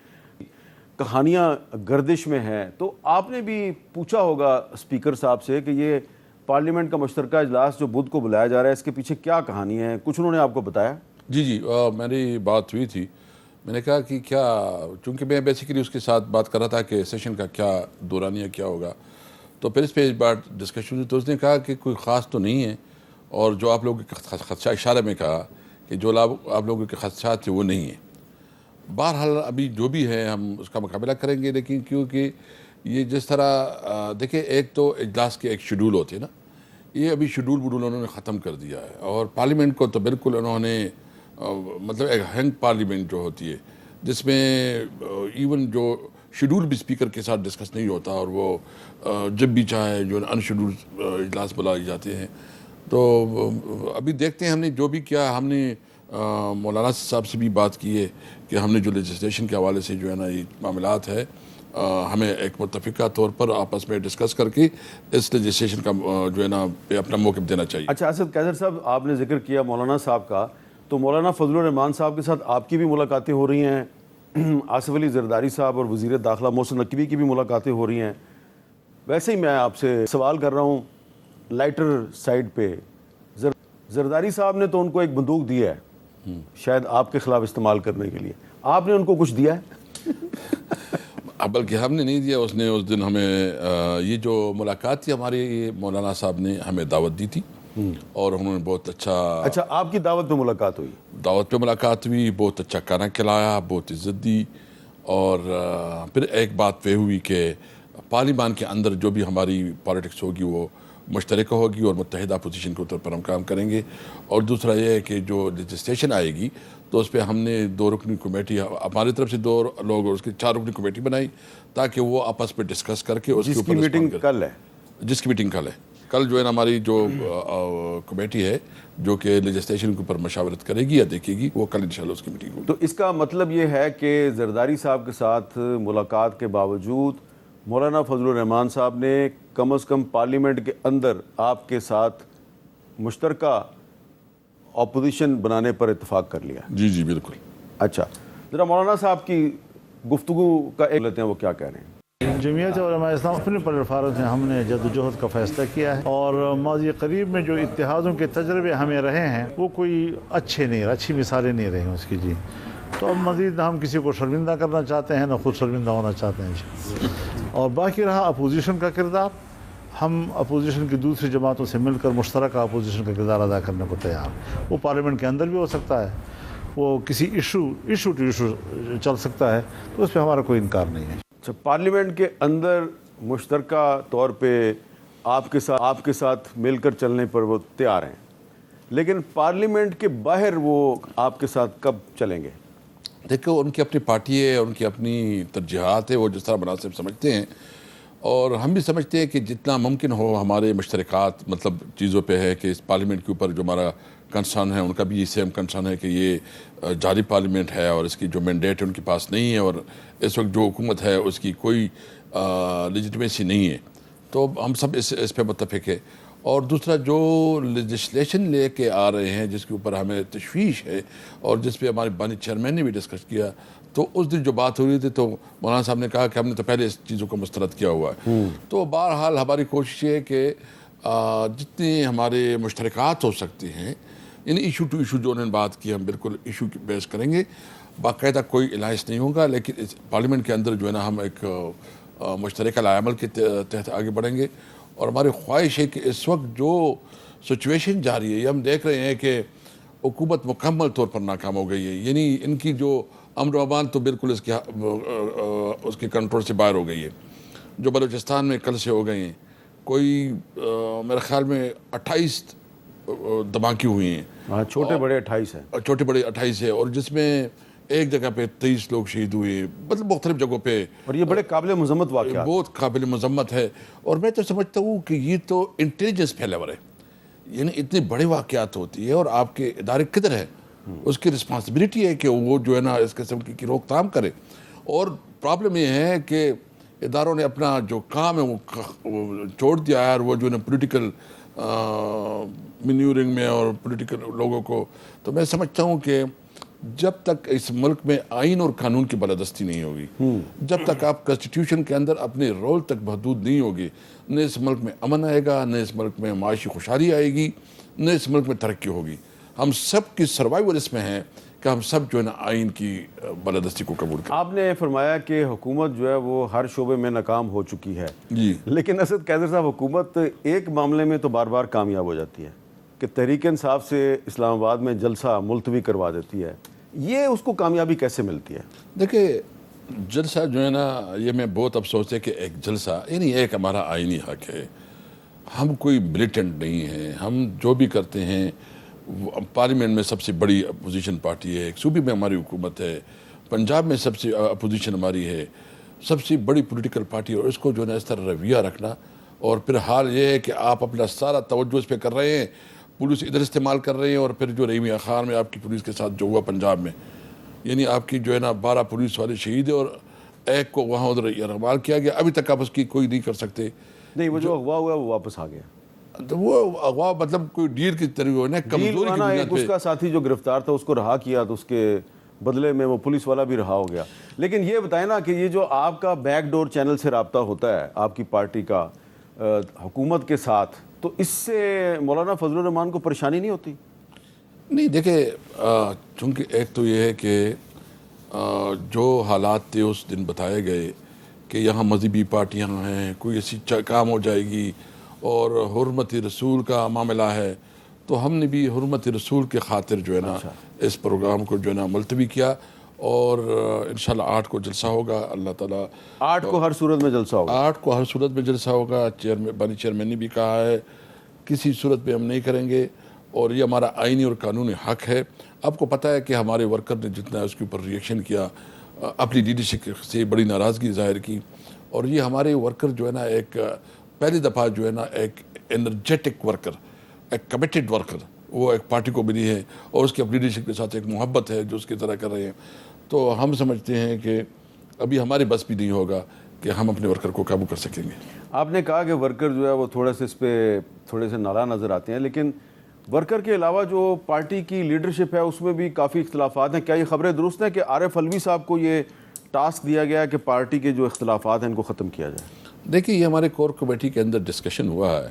کہانیاں گردش میں ہیں, تو آپ نے بھی پوچھا ہوگا اسپیکر صاحب سے کہ یہ پارلیمنٹ کا مشترکہ اجلاس جو بدھ کو بلایا جا رہا ہے اس کے پیچھے کیا کہانی ہے؟ کچھ انہوں نے آپ کو بتایا؟ جی میری بات ہوئی تھی. میں نے کہا کہ کیا, چونکہ میں بیسیکلی اس کے ساتھ بات کر رہا تھا کہ سیشن کا کیا دورانیہ کیا ہوگا, تو پھر اس پہ بات ڈسکشن ہوئی. تو اس نے کہا کہ کوئی خاص تو نہیں ہے, اور جو آپ لوگوں کے خدشہ اشارے میں کہا کہ جو آپ لوگوں کے خدشات تھے وہ نہیں ہیں. بہرحال ابھی جو بھی ہے ہم اس کا مقابلہ کریں گے, لیکن کیونکہ یہ جس طرح دیکھیں, ایک تو اجلاس کے ایک شیڈول ہوتے ہیں نا, یہ ابھی شیڈول انہوں نے ختم کر دیا ہے. اور پارلیمنٹ کو تو بالکل انہوں نے مطلب ایک ہینگ پارلیمنٹ جو ہوتی ہے جس میں ایون جو شیڈول بھی اسپیکر کے ساتھ ڈسکس نہیں ہوتا, اور وہ جب بھی چاہے جو ان شیڈول اجلاس بلائے جاتے ہیں. تو ابھی دیکھتے ہیں, ہم نے جو بھی کیا, ہم نے مولانا صاحب سے بھی بات کی ہے کہ ہم نے جو لیجسلیشن کے حوالے سے جو ہے نا یہ معاملات ہے, ہمیں ایک متفقہ طور پر آپس میں ڈسکس کر کے اس لیجسلیشن کا جو ہے نا اپنا موقف دینا چاہیے. اچھا اسد قیصر صاحب, آپ نے ذکر کیا مولانا صاحب کا, تو مولانا فضل الرحمان صاحب کے ساتھ آپ کی بھی ملاقاتیں ہو رہی ہیں, آصف علی زرداری صاحب اور وزیر داخلہ محسن نقوی کی بھی ملاقاتیں ہو رہی ہیں. ویسے ہی میں آپ سے سوال کر رہا ہوں لائٹر سائڈ پہ, زرداری صاحب نے تو ان کو ایک بندوق دی ہے شاید آپ کے خلاف استعمال کرنے کے لیے, آپ نے ان کو کچھ دیا ہے؟ بلکہ ہم نے نہیں دیا، اس نے اس دن ہمیں یہ جو ملاقات تھی ہماری، مولانا صاحب نے ہمیں دعوت دی تھی اور انہوں نے بہت اچھا آپ کی دعوت پہ ملاقات ہوئی؟ دعوت پہ ملاقات ہوئی، بہت اچھا کھانا کھلایا، بہت عزت دی، اور پھر ایک بات وہ ہوئی کہ پارلیمان کے اندر جو بھی ہماری پالیٹکس ہوگی وہ مشترکہ ہوگی اور متحدہ پوزیشن کے طور پر ہم کام کریں گے، اور دوسرا یہ ہے کہ جو لیجسلیشن آئے گی تو اس پہ ہم نے 2 رکنی کمیٹی، ہماری طرف سے 2 لوگ اور اس کی 4 رکنی کمیٹی بنائی تاکہ وہ آپس پہ ڈسکس کر کے اس کے جس کی اوپر میٹنگ کل ہے؟ جس کی میٹنگ کل ہے، کل جو ہے نا ہماری جو کمیٹی ہے جو کہ لیجسلیشن کے اوپر مشاورت کرے گی یا دیکھے گی، وہ کل انشاءاللہ اس کی میٹنگ ہوگی۔ تو اس کا مطلب یہ ہے کہ زرداری صاحب کے ساتھ ملاقات کے باوجود مولانا فضل الرحمان صاحب نے کم از کم پارلیمنٹ کے اندر آپ کے ساتھ مشترکہ اپوزیشن بنانے پر اتفاق کر لیا؟ جی جی بالکل۔ اچھا ذرا مولانا صاحب کی گفتگو کا ایک لیتے ہیں، وہ کیا کہہ رہے ہیں؟ جمعیت علماء اسلام اپنے پلیٹفارم سے ہم نے جد و جہد کا فیصلہ کیا ہے، اور ماضی قریب میں جو اتحادوں کے تجربے ہمیں رہے ہیں وہ کوئی اچھے نہیں رہے، اچھی مثالیں نہیں رہی اس کی جی۔ تو اب مزید نہ ہم کسی کو شرمندہ کرنا چاہتے ہیں نہ خود شرمندہ ہونا چاہتے ہیں جی۔ اور باقی رہا اپوزیشن کا کردار، ہم اپوزیشن کی دوسری جماعتوں سے مل کر مشترکہ اپوزیشن کا کردار ادا کرنے کو تیار ہیں۔ وہ پارلیمنٹ کے اندر بھی ہو سکتا ہے، وہ کسی ایشو ٹو ایشو چل سکتا ہے، تو اس پہ ہمارا کوئی انکار نہیں ہے۔ اچھا پارلیمنٹ کے اندر مشترکہ طور پہ آپ کے ساتھ مل کر چلنے پر وہ تیار ہیں، لیکن پارلیمنٹ کے باہر وہ آپ کے ساتھ کب چلیں گے؟ دیکھو ان کی اپنی پارٹی ہے، ان کی اپنی ترجیحات ہے، وہ جس طرح مناسب سمجھتے ہیں، اور ہم بھی سمجھتے ہیں کہ جتنا ممکن ہو ہمارے مشترکات مطلب چیزوں پہ ہے کہ اس پارلیمنٹ کے اوپر جو ہمارا کنسرن ہے، ان کا بھی سیم کنسرن ہے کہ یہ جاری پارلیمنٹ ہے اور اس کی جو مینڈیٹ ہے ان کے پاس نہیں ہے، اور اس وقت جو حکومت ہے اس کی کوئی لیجٹمیسی نہیں ہے، تو ہم سب اس پہ متفق ہے۔ اور دوسرا جو لیجسلیشن لے کے آ رہے ہیں جس کے اوپر ہمیں تشویش ہے اور جس پہ ہمارے بانی چیئرمین نے بھی ڈسکس کیا، تو اس دن جو بات ہو رہی تھی تو مولانا صاحب نے کہا کہ ہم نے تو پہلے اس چیزوں کو مسترد کیا ہوا ہے۔ تو بہرحال ہماری کوشش ہے کہ جتنی ہمارے مشترکات ہو سکتی ہیں، یعنی ایشو ٹو ایشو جو انہوں نے بات کی، ہم بالکل ایشو کی بیس کریں گے، باقاعدہ کوئی الائنس نہیں ہوگا، لیکن اس پارلیمنٹ کے اندر جو ہے نا ہم ایک مشترکہ عمل کے تحت آگے بڑھیں گے۔ اور ہماری خواہش ہے کہ اس وقت جو سچویشن جاری ہے، یہ ہم دیکھ رہے ہیں کہ حکومت مکمل طور پر ناکام ہو گئی ہے، یعنی ان کی جو امن و امان تو بالکل اس کے کنٹرول سے باہر ہو گئی ہے، جو بلوچستان میں کل سے ہو گئے ہیں، کوئی میرے خیال میں 28 دھماکے ہوئی ہیں، ہاں چھوٹے بڑے 28 ہیں، چھوٹے بڑے 28 ہے، اور جس میں ایک جگہ پہ 23 لوگ شہید ہوئے، مطلب مختلف جگہوں پہ، اور یہ بڑے قابل مذمت واقعات، بہت قابل مذمت ہے۔ اور میں تو سمجھتا ہوں کہ یہ تو انٹیلیجنس فیلیور ہے، یعنی اتنے بڑے واقعات ہوتی ہے اور آپ کے ادارے کدھر ہے، اس کی رسپانسبلٹی ہے کہ وہ جو ہے نا اس قسم کی روک تھام کرے۔ اور پرابلم یہ ہے کہ اداروں نے اپنا جو کام ہے وہ چھوڑ دیا ہے، اور وہ جو ہے نا پولیٹیکل مینیورنگ میں اور پولیٹیکل لوگوں کو، تو میں سمجھتا ہوں کہ جب تک اس ملک میں آئین اور قانون کی بالادستی نہیں ہوگی، جب تک آپ کنسٹیٹیوشن کے اندر اپنے رول تک محدود نہیں ہوگی، نہ اس ملک میں امن آئے گا، نہ اس ملک میں معاشی خوشحالی آئے گی، نہ اس ملک میں ترقی ہوگی۔ ہم سب کی سروائیول اس میں ہے کہ ہم سب جو ہے نا آئین کی بالادستی کو قبول کریں۔ آپ نے فرمایا کہ حکومت جو ہے وہ ہر شعبے میں ناکام ہو چکی ہے، جی، لیکن اسد قیدر صاحب حکومت ایک معاملے میں تو بار بار کامیاب ہو جاتی ہے کہ تحریک انصاف سے اسلام آباد میں جلسہ ملتوی کروا دیتی ہے، یہ اس کو کامیابی کیسے ملتی ہے؟ دیکھیں جلسہ جو ہے نا، یہ میں بہت افسوس ہے کہ ایک جلسہ یعنی ایک ہمارا آئینی حق ہے، ہم کوئی ملیٹنٹ نہیں ہیں، ہم جو بھی کرتے ہیں پارلیمنٹ میں سب سے بڑی اپوزیشن پارٹی ہے، ایک صوبے میں ہماری حکومت ہے، پنجاب میں سب سے اپوزیشن ہماری ہے، سب سے بڑی پولیٹیکل پارٹی، اور اس کو جو ہے نا اس طرح رویہ رکھنا، اور پھر حال یہ ہے کہ آپ اپنا سارا توجہ اس پہ کر رہے ہیں، پولیس ادھر استعمال کر رہے ہیں، اور پھر جو رحیمی خان میں آپ کی پولیس کے ساتھ جو ہوا پنجاب میں، یعنی آپ کی جو ہے نا 12 پولیس والے شہید ہیں اور ایک کو وہاں ادھر اغوا کیا گیا، ابھی تک آپ اس کی کوئی نہیں کر سکتے۔ نہیں، وہ جو اغوا ہوا وہ واپس آ گیا، تو وہ اغوا مطلب کوئی ڈیل کی طرح ہو نا، کمزوری کی بنیاد اس پہ۔ کا ساتھی جو گرفتار تھا اس کو رہا کیا تو اس کے بدلے میں وہ پولیس والا بھی رہا ہو گیا۔ لیکن یہ بتائیں نا کہ یہ جو آپ کا بیک ڈور چینل سے رابطہ ہوتا ہے آپ کی پارٹی کا حکومت کے ساتھ، تو اس سے مولانا فضل الرحمان کو پریشانی نہیں ہوتی؟ نہیں دیکھیں، چونکہ ایک تو یہ ہے کہ جو حالات تھے اس دن بتائے گئے کہ یہاں مذہبی پارٹیاں ہیں، کوئی ایسی کام ہو جائے گی اور حرمت رسول کا معاملہ ہے، تو ہم نے بھی حرمت رسول کے خاطر جو ہے نا اس پروگرام کو جو ہے نا ملتوی کیا، اور انشاءاللہ 8 کو جلسہ ہوگا. اللہ تعالیٰ 8 کو ہر صورت میں جلسہ ہوگا. 8 کو ہر صورت میں جلسہ ہوگا. بانی چیئرمین نے بھی کہا ہے کسی صورت میں ہم نہیں کریں گے، اور یہ ہمارا آئینی اور قانونی حق ہے. آپ کو پتہ ہے کہ ہمارے ورکر نے جتنا اس کے اوپر ریئیکشن کیا، اپنی لیڈرشپ سے بڑی ناراضگی ظاہر کی، اور یہ ہمارے ورکر جو ہے نا ایک پہلی دفعہ جو ہے نا ایک انرجیٹک ورکر، ایک کمیٹڈ ورکر وہ ایک پارٹی کو ملی ہے، اور اس کی اپنی لیڈرشپ کے ساتھ ایک محبت ہے جو اس کی طرح کر رہے ہیں. تو ہم سمجھتے ہیں کہ ابھی ہمارے بس بھی نہیں ہوگا کہ ہم اپنے ورکر کو قابو کر سکیں گے. آپ نے کہا کہ ورکر جو ہے وہ تھوڑے سے اس پہ تھوڑے سے ناراض نظر آتے ہیں، لیکن ورکر کے علاوہ جو پارٹی کی لیڈرشپ ہے اس میں بھی کافی اختلافات ہیں. کیا یہ خبریں درست ہیں کہ عارف علوی صاحب کو یہ ٹاسک دیا گیا ہے کہ پارٹی کے جو اختلافات ہیں ان کو ختم کیا جائے؟ دیکھیے یہ ہمارے کور کمیٹی کے اندر ڈسکشن ہوا ہے،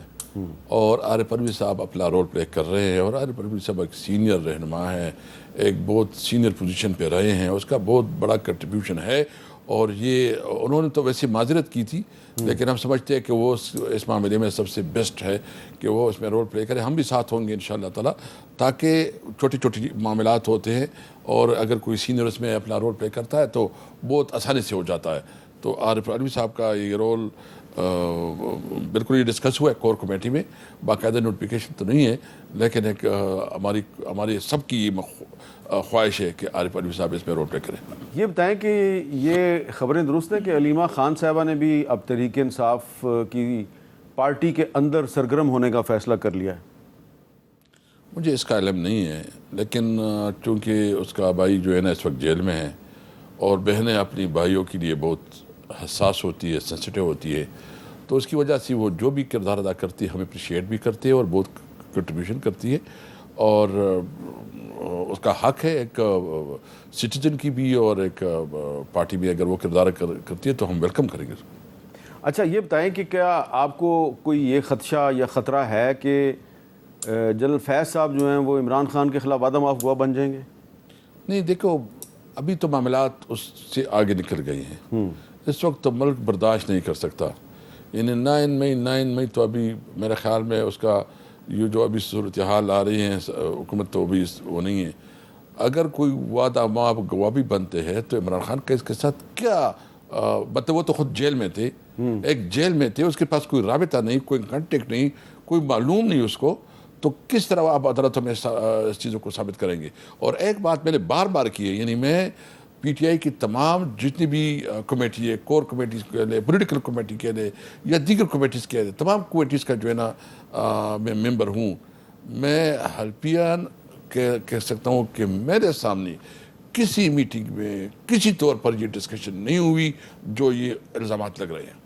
اور عارف علوی صاحب اپنا رول پلے کر رہے ہیں، اور عارف علوی صاحب ایک سینئر رہنما ہیں، ایک بہت سینئر پوزیشن پہ رہے ہیں، اس کا بہت بڑا کنٹریبیوشن ہے. اور یہ انہوں نے تو ویسے معذرت کی تھی، لیکن ہم سمجھتے ہیں کہ وہ اس معاملے میں سب سے بیسٹ ہے کہ وہ اس میں رول پلے کرے. ہم بھی ساتھ ہوں گے انشاءاللہ تعالیٰ، تاکہ چھوٹی چھوٹی معاملات ہوتے ہیں، اور اگر کوئی سینئر اس میں اپنا رول پلے کرتا ہے تو بہت آسانی سے ہو جاتا ہے. تو عارف علوی صاحب کا یہ رول بالکل یہ ڈسکس ہوا ہے کور کمیٹی میں. باقاعدہ نوٹیفیکیشن تو نہیں ہے، لیکن ایک ہماری سب کی خواہش ہے کہ عارف علوی صاحب اس میں رول پلے کریں. یہ بتائیں کہ یہ خبریں درست ہیں کہ علیمہ خان صاحبہ نے بھی اب تحریک انصاف کی پارٹی کے اندر سرگرم ہونے کا فیصلہ کر لیا ہے؟ مجھے اس کا علم نہیں ہے، لیکن چونکہ اس کا بھائی جو ہے نا اس وقت جیل میں ہے، اور بہنیں اپنی بھائیوں کے لیے بہت حساس ہوتی ہے، سینسٹیو ہوتی ہے، تو اس کی وجہ سے وہ جو بھی کردار ادا کرتی ہے ہم اپریشیٹ بھی کرتے ہیں اور بہت کنٹریبیوشن کرتی ہے. اور اس کا حق ہے ایک سٹیزن کی بھی، اور ایک پارٹی بھی اگر وہ کردار کرتی ہے تو ہم ویلکم کریں گے. اچھا یہ بتائیں کہ کیا آپ کو کوئی یہ خدشہ یا خطرہ ہے کہ جنرل فیض صاحب جو ہیں وہ عمران خان کے خلاف عدم معاف گواہ بن جائیں گے؟ نہیں، دیکھو ابھی تو معاملات اس سے آگے نکل گئے ہیں. اس وقت تو ملک برداشت نہیں کر سکتا. یعنی 9 مئی تو ابھی میرے خیال میں اس کا یہ جو ابھی صورتحال آ رہی ہیں حکومت تو ابھی وہ نہیں ہے. اگر کوئی وعدہ معاف گواہ بھی بنتے ہیں تو عمران خان کا اس کے ساتھ کیا مطلب؟ وہ تو خود جیل میں تھے، ایک جیل میں تھے، اس کے پاس کوئی رابطہ نہیں، کوئی کانٹیکٹ نہیں، کوئی معلوم نہیں اس کو، تو کس طرح آپ عدالتوں میں اس چیزوں کو ثابت کریں گے؟ اور ایک بات میں نے بار بار کی ہے، یعنی میں پی ٹی آئی کی تمام جتنی بھی کمیٹی ہے، کور کمیٹیز کے لئے، پولیٹیکل کمیٹی کے لئے یا دیگر کمیٹیز کے لئے، تمام کمیٹیز کا جو ہے نا میں ممبر ہوں. میں حلفیان کہہ سکتا ہوں کہ میرے سامنے کسی میٹنگ میں کسی طور پر یہ ڈسکشن نہیں ہوئی جو یہ الزامات لگ رہے ہیں.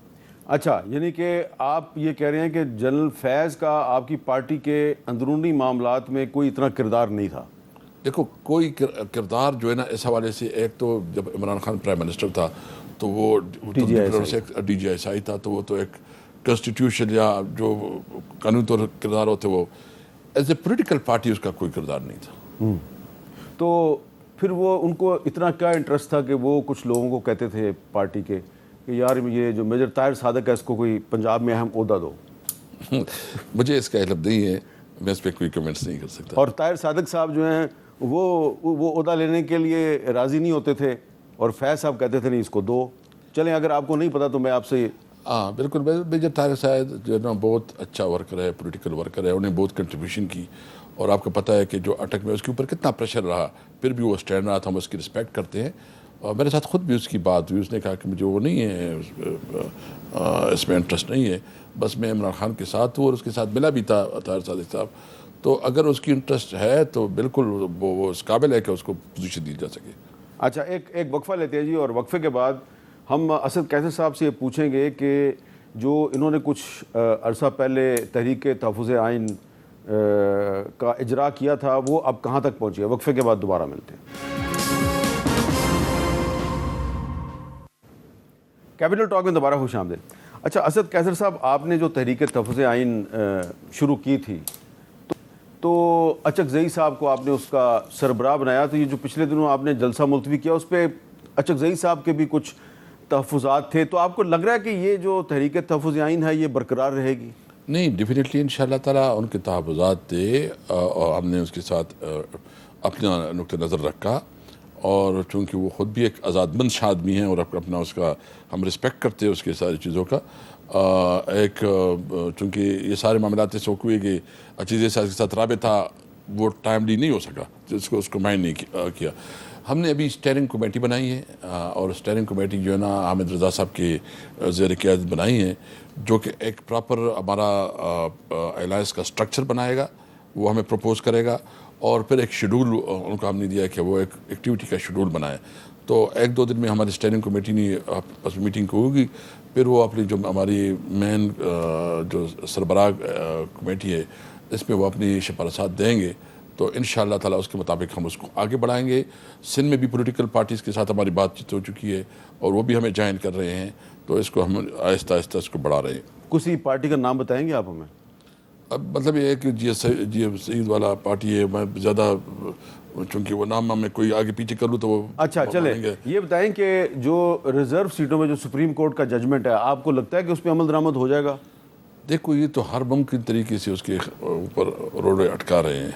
اچھا، یعنی کہ آپ یہ کہہ رہے ہیں کہ جنرل فیض کا آپ کی پارٹی کے اندرونی معاملات میں کوئی اتنا کردار نہیں تھا؟ دیکھو کوئی کردار جو ہے نا اس حوالے سے، ایک تو جب عمران خان پرائم منسٹر تھا تو وہ ڈی جی ایس آئی تھا، تو وہ تو ایک کنسٹیٹیوشن یا جو قانون طور کردار ہوتے، وہ ایز اے پولیٹیکل پارٹی اس کا کوئی کردار نہیں تھا. تو پھر وہ ان کو اتنا کیا انٹرسٹ تھا کہ وہ کچھ لوگوں کو کہتے تھے پارٹی کے کہ یار یہ جو میجر طاہر صادق ہے اس کو کوئی پنجاب میں اہم عہدہ دو؟ مجھے اس کا علم نہیں ہے، میں اس پہ کوئی کمنٹس نہیں کر سکتا. اور طاہر صادق صاحب جو ہیں وہ عہدہ لینے کے لیے راضی نہیں ہوتے تھے، اور فیض صاحب کہتے تھے نہیں اس کو دو. چلیں اگر آپ کو نہیں پتا تو میں آپ سے ہاں بالکل. میجر طاہر صاحب جو ہے نا بہت اچھا ورکر ہے، پولیٹیکل ورکر ہے، انہیں بہت کنٹریبیوشن کی، اور آپ کو پتہ ہے کہ جو اٹک میں اس کے اوپر کتنا پریشر رہا، پھر بھی وہ اسٹینڈ رہا تھا. ہم اس کی رسپیکٹ کرتے ہیں، اور میرے ساتھ خود بھی اس کی بات ہوئی. اس نے کہا کہ مجھے وہ نہیں ہے، اس میں انٹرسٹ نہیں ہے، بس میں عمران خان کے ساتھ ہوں، اور اس کے ساتھ ملا بھی تھا طاہر صادق صاحب. تو اگر اس کی انٹرسٹ ہے تو بالکل وہ اس قابل ہے کہ اس کو پوزیشن دی جا سکے. اچھا ایک وقفہ لیتے ہیں جی، اور وقفے کے بعد ہم اسد قیصر صاحب سے یہ پوچھیں گے کہ جو انہوں نے کچھ عرصہ پہلے تحریک تحفظ آئین کا اجرا کیا تھا وہ اب کہاں تک پہنچی ہے. وقفے کے بعد دوبارہ ملتے ہیں. کیپٹل ٹاک میں دوبارہ خوش آمدید. اچھا اسد قیصر صاحب، آپ نے جو تحریک تحفظ آئین شروع کی تھی تو تو اچکزئی صاحب کو آپ نے اس کا سربراہ بنایا, تو یہ جو پچھلے دنوں آپ نے جلسہ ملتوی کیا اس پہ اچکزئی صاحب کے بھی کچھ تحفظات تھے, تو آپ کو لگ رہا ہے کہ یہ جو تحریک تحفظ آئین ہے یہ برقرار رہے گی؟ نہیں, ڈیفینیٹلی انشاءاللہ تعالیٰ ان کے تحفظات تھے اور ہم نے اس کے ساتھ اپنا نقطہ نظر رکھا, اور چونکہ وہ خود بھی ایک آزاد مند آدمی ہیں اور اپنا اس کا ہم رسپیکٹ کرتے ہیں اس کے ساری چیزوں کا. ایک چونکہ یہ سارے معاملات سے ہوئے کہ اچیزے صاحب کے ساتھ رابطہ وہ ٹائملی نہیں ہو سکا, جس کو اس کو مائنڈ نہیں کیا. ہم نے ابھی اسٹیئرنگ کمیٹی بنائی ہے, اور اسٹیئرنگ کمیٹی جو ہے نا حامد رضا صاحب کے زیر قیادت بنائی ہے, جو کہ ایک پراپر ہمارا الائنس کا اسٹرکچر بنائے گا, وہ ہمیں پروپوز کرے گا, اور پھر ایک شیڈول ان کو ہم نے دیا کہ وہ ایک ایکٹیویٹی کا شیڈول بنائے. تو 1-2 دن میں ہماری اسٹیئرنگ کمیٹی نے میٹنگ ہوگی, پھر وہ اپنی جو ہماری مین جو سربراہ کمیٹی ہے اس میں وہ اپنی سفارشات دیں گے, تو انشاءاللہ تعالیٰ اس کے مطابق ہم اس کو آگے بڑھائیں گے. سندھ میں بھی پولیٹیکل پارٹیز کے ساتھ ہماری بات چیت ہو چکی ہے اور وہ بھی ہمیں جوائن کر رہے ہیں, تو اس کو ہم آہستہ آہستہ اس کو بڑھا رہے ہیں. کسی پارٹی کا نام بتائیں گے آپ ہمیں؟ اب مطلب یہ ہے کہ جی ایف سعید والا پارٹی ہے, میں زیادہ چونکہ وہ نام میں کوئی آگے پیچھے کر لوں تو وہ اچھا چلے یہ بتائیں کہ جو ریزرو سیٹوں میں جو سپریم کورٹ کا ججمنٹ ہے, آپ کو لگتا ہے کہ اس پہ عمل درآمد ہو جائے گا؟ دیکھو, یہ تو ہر ممکن طریقے سے اس کے اوپر روڑے اٹکا رہے ہیں.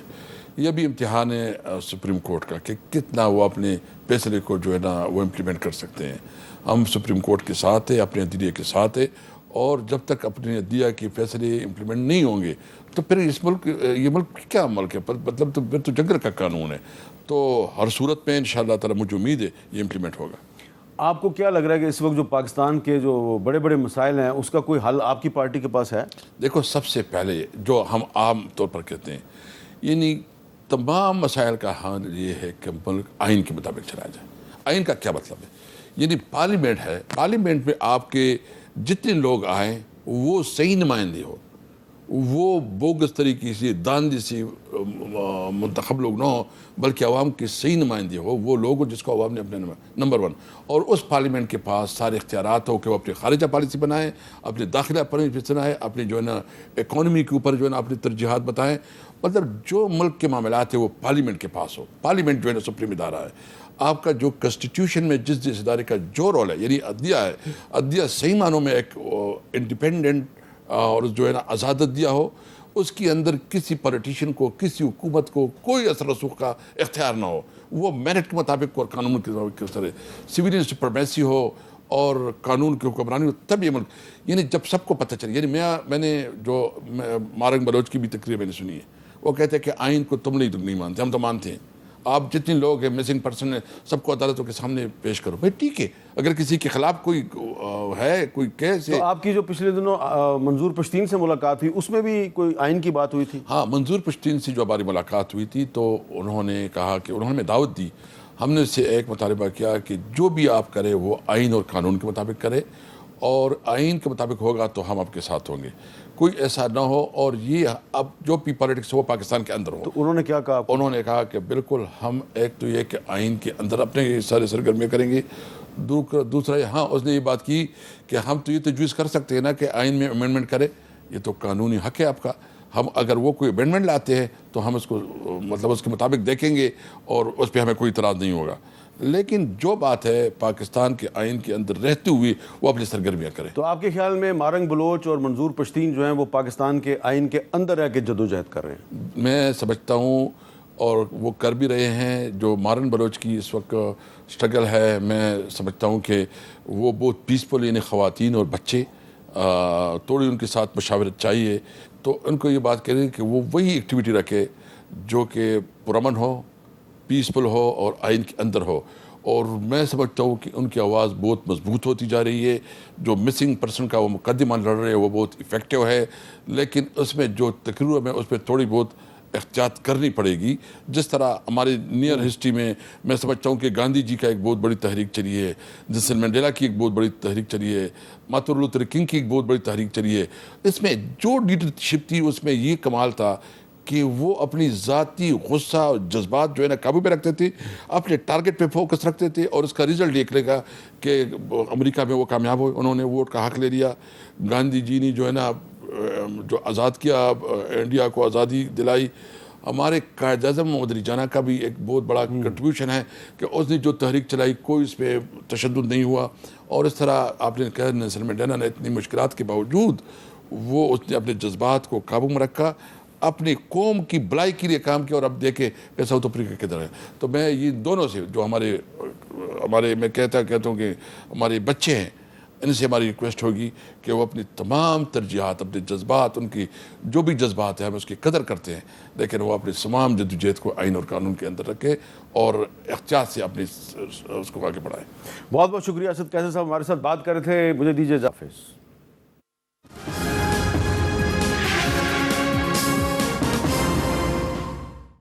یہ بھی امتحان ہے سپریم کورٹ کا کہ کتنا وہ اپنے فیصلے کو جو ہے نا وہ امپلیمنٹ کر سکتے ہیں. ہم سپریم کورٹ کے ساتھ ہیں, اپنے عدلیہ کے ساتھ ہیں, اور جب تک اپنے عدلیہ کے فیصلے امپلیمنٹ نہیں ہوں گے تو پھر اس ملک, یہ ملک کیا ملک ہے, مطلب تو پھر تو جنگل کا قانون ہے. تو ہر صورت میں انشاءاللہ تعالیٰ مجھے امید ہے یہ امپلیمنٹ ہوگا. آپ کو کیا لگ رہا ہے کہ اس وقت جو پاکستان کے جو بڑے بڑے مسائل ہیں اس کا کوئی حل آپ کی پارٹی کے پاس ہے؟ دیکھو, سب سے پہلے جو ہم عام طور پر کہتے ہیں, یعنی تمام مسائل کا حل یہ ہے کہ ملک آئین کے مطابق چلایا جائے. آئین کا کیا مطلب ہے؟ یعنی پارلیمنٹ ہے, پارلیمنٹ میں آپ کے جتنے لوگ آئیں وہ صحیح نمائندے ہو, وہ بوگس طریقے سے داندی سے منتخب لوگ نہ ہو, بلکہ عوام کے صحیح نمائندے ہو, وہ لوگ ہو جس کو عوام نے اپنے نمبر 1, اور اس پارلیمنٹ کے پاس سارے اختیارات ہو کہ وہ اپنی خارجہ پالیسی بنائیں, اپنے داخلہ پالیسی بنائیں, اپنی جو ہے نا اکانومی کے اوپر جو ہے نا اپنی ترجیحات بتائیں. مطلب جو ملک کے معاملات ہیں وہ پارلیمنٹ کے پاس ہو. پارلیمنٹ جو ہے نا سپریم ادارہ ہے. آپ کا جو کنسٹیٹیوشن میں جس ادارے کا جو رول ہے, یعنی عدلیہ ہے, عدلیہ صحیح معنوں میں ایک انڈیپینڈنٹ اور جو ہے نا آزاد عدلیہ ہو, اس کے اندر کسی پولیٹیشین کو, کسی حکومت کو کوئی اثر رسوخ کا اختیار نہ ہو, وہ میرٹ کے مطابق اور قانون کے مطابق سویلین سپرمیسی ہو اور قانون کی حکمرانی ہو, تب یہ ملک. یعنی جب سب کو پتہ چلے, یعنی میں نے جو مارنگ بلوچ کی بھی تقریر میں نے سنی ہے, وہ کہتے ہیں کہ آئین کو تم نہیں مانتے, ہم تو مانتے ہیں. آپ جتنے لوگ ہیں مسنگ پرسن ہیں سب کو عدالتوں کے سامنے پیش کرو. بھائی ٹھیک ہے, اگر کسی کے خلاف کوئی ہے, کوئی کیس ہے. تو آپ کی جو پچھلے دنوں منظور پشتین سے ملاقات ہوئی اس میں بھی کوئی آئین کی بات ہوئی تھی؟ ہاں, منظور پشتین سے جو ہماری ملاقات ہوئی تھی تو انہوں نے کہا کہ انہوں نے دعوت دی, ہم نے اس سے ایک مطالبہ کیا کہ جو بھی آپ کرے وہ آئین اور قانون کے مطابق کرے, اور آئین کے مطابق ہوگا تو ہم آپ کے ساتھ ہوں گے, کوئی ایسا نہ ہو اور یہ اب جو بھی پالیٹکس ہو پاکستان کے اندر ہو. تو انہوں نے کیا کہا؟ انہوں نے کہا کہ بالکل ہم ایک تو یہ کہ آئین کے اندر اپنے سارے سرگرمیاں کریں گے, دوسرا ہاں اس نے یہ بات کی کہ ہم تو یہ تجویز کر سکتے ہیں نا کہ آئین میں امینڈمنٹ کرے, یہ تو قانونی حق ہے آپ کا, ہم اگر وہ کوئی امینڈمنٹ لاتے ہیں تو ہم اس کو مطلب اس کے مطابق دیکھیں گے اور اس پہ ہمیں کوئی اعتراض نہیں ہوگا. لیکن جو بات ہے پاکستان کے آئین کے اندر رہتے ہوئے وہ اپنی سرگرمیاں کریں. تو آپ کے خیال میں مارنگ بلوچ اور منظور پشتین جو ہیں وہ پاکستان کے آئین کے اندر رہ کے جدوجہد کر رہے ہیں؟ میں سمجھتا ہوں اور وہ کر بھی رہے ہیں. جو مارن بلوچ کی اس وقت سٹرگل ہے, میں سمجھتا ہوں کہ وہ بہت پیسفل, یعنی خواتین اور بچے, تھوڑی ان کے ساتھ مشاورت چاہیے. تو ان کو یہ بات کریں کہ وہ وہی ایکٹیویٹی رکھے جو کہ پرامن ہو, پیسفل ہو اور آئین کے اندر ہو. اور میں سمجھتا ہوں کہ ان کی آواز بہت مضبوط ہوتی جا رہی ہے. جو مسنگ پرسن کا وہ مقدمہ لڑ رہے ہیں وہ بہت ایفیکٹیو ہے, لیکن اس میں جو تقریر میں اس پہ تھوڑی بہت احتیاط کرنی پڑے گی. جس طرح ہمارے نیئر ہسٹری میں سمجھتا ہوں کہ گاندھی جی کا ایک بہت بڑی تحریک چلی ہے, نیلسن منڈیلا کی ایک بہت بڑی تحریک چلی ہے, مارٹن لوتھر کنگ کی ایک بہت بڑی تحریک چلی ہے. اس میں جو لیڈرشپ تھی اس میں یہ کمال تھا کہ وہ اپنی ذاتی غصہ اور جذبات جو ہے نا قابو پہ رکھتے تھے, اپنے ٹارگٹ پہ فوکس رکھتے تھے, اور اس کا رزلٹ دیکھ لے گا کہ امریکہ میں وہ کامیاب ہوئے, انہوں نے ووٹ کا حق لے لیا. گاندھی جی نے جو ہے نا جو آزاد کیا, انڈیا کو آزادی دلائی. ہمارے قائد اعظم محمد علی جناح کا بھی ایک بہت بڑا کنٹریبیوشن ہے کہ اس نے جو تحریک چلائی کوئی اس پہ تشدد نہیں ہوا، اور اس طرح آپ نے کہا نیلسن منڈیلا نے اتنی مشکلات کے باوجود وہ اس نے اپنے جذبات کو قابو میں رکھا، اپنی قوم کی بھلائی کے لیے کام کیا، اور اب دیکھیں کہ ساؤتھ افریقہ کدھر ہے۔ تو میں یہ دونوں سے جو ہمارے میں کہتا ہوں کہ ہمارے بچے ہیں، ان سے ہماری ریکویسٹ ہوگی کہ وہ اپنی تمام ترجیحات، اپنے جذبات، ان کی جو بھی جذبات ہیں ہم اس کی قدر کرتے ہیں، لیکن وہ اپنی تمام جدوجہد کو آئین اور قانون کے اندر رکھے اور احتیاط سے اپنی اس کو آگے بڑھائیں۔ بہت بہت شکریہ اسد قیصر صاحب، ہمارے ساتھ بات کر رہے تھے۔ مجھے دیجیے اجازت۔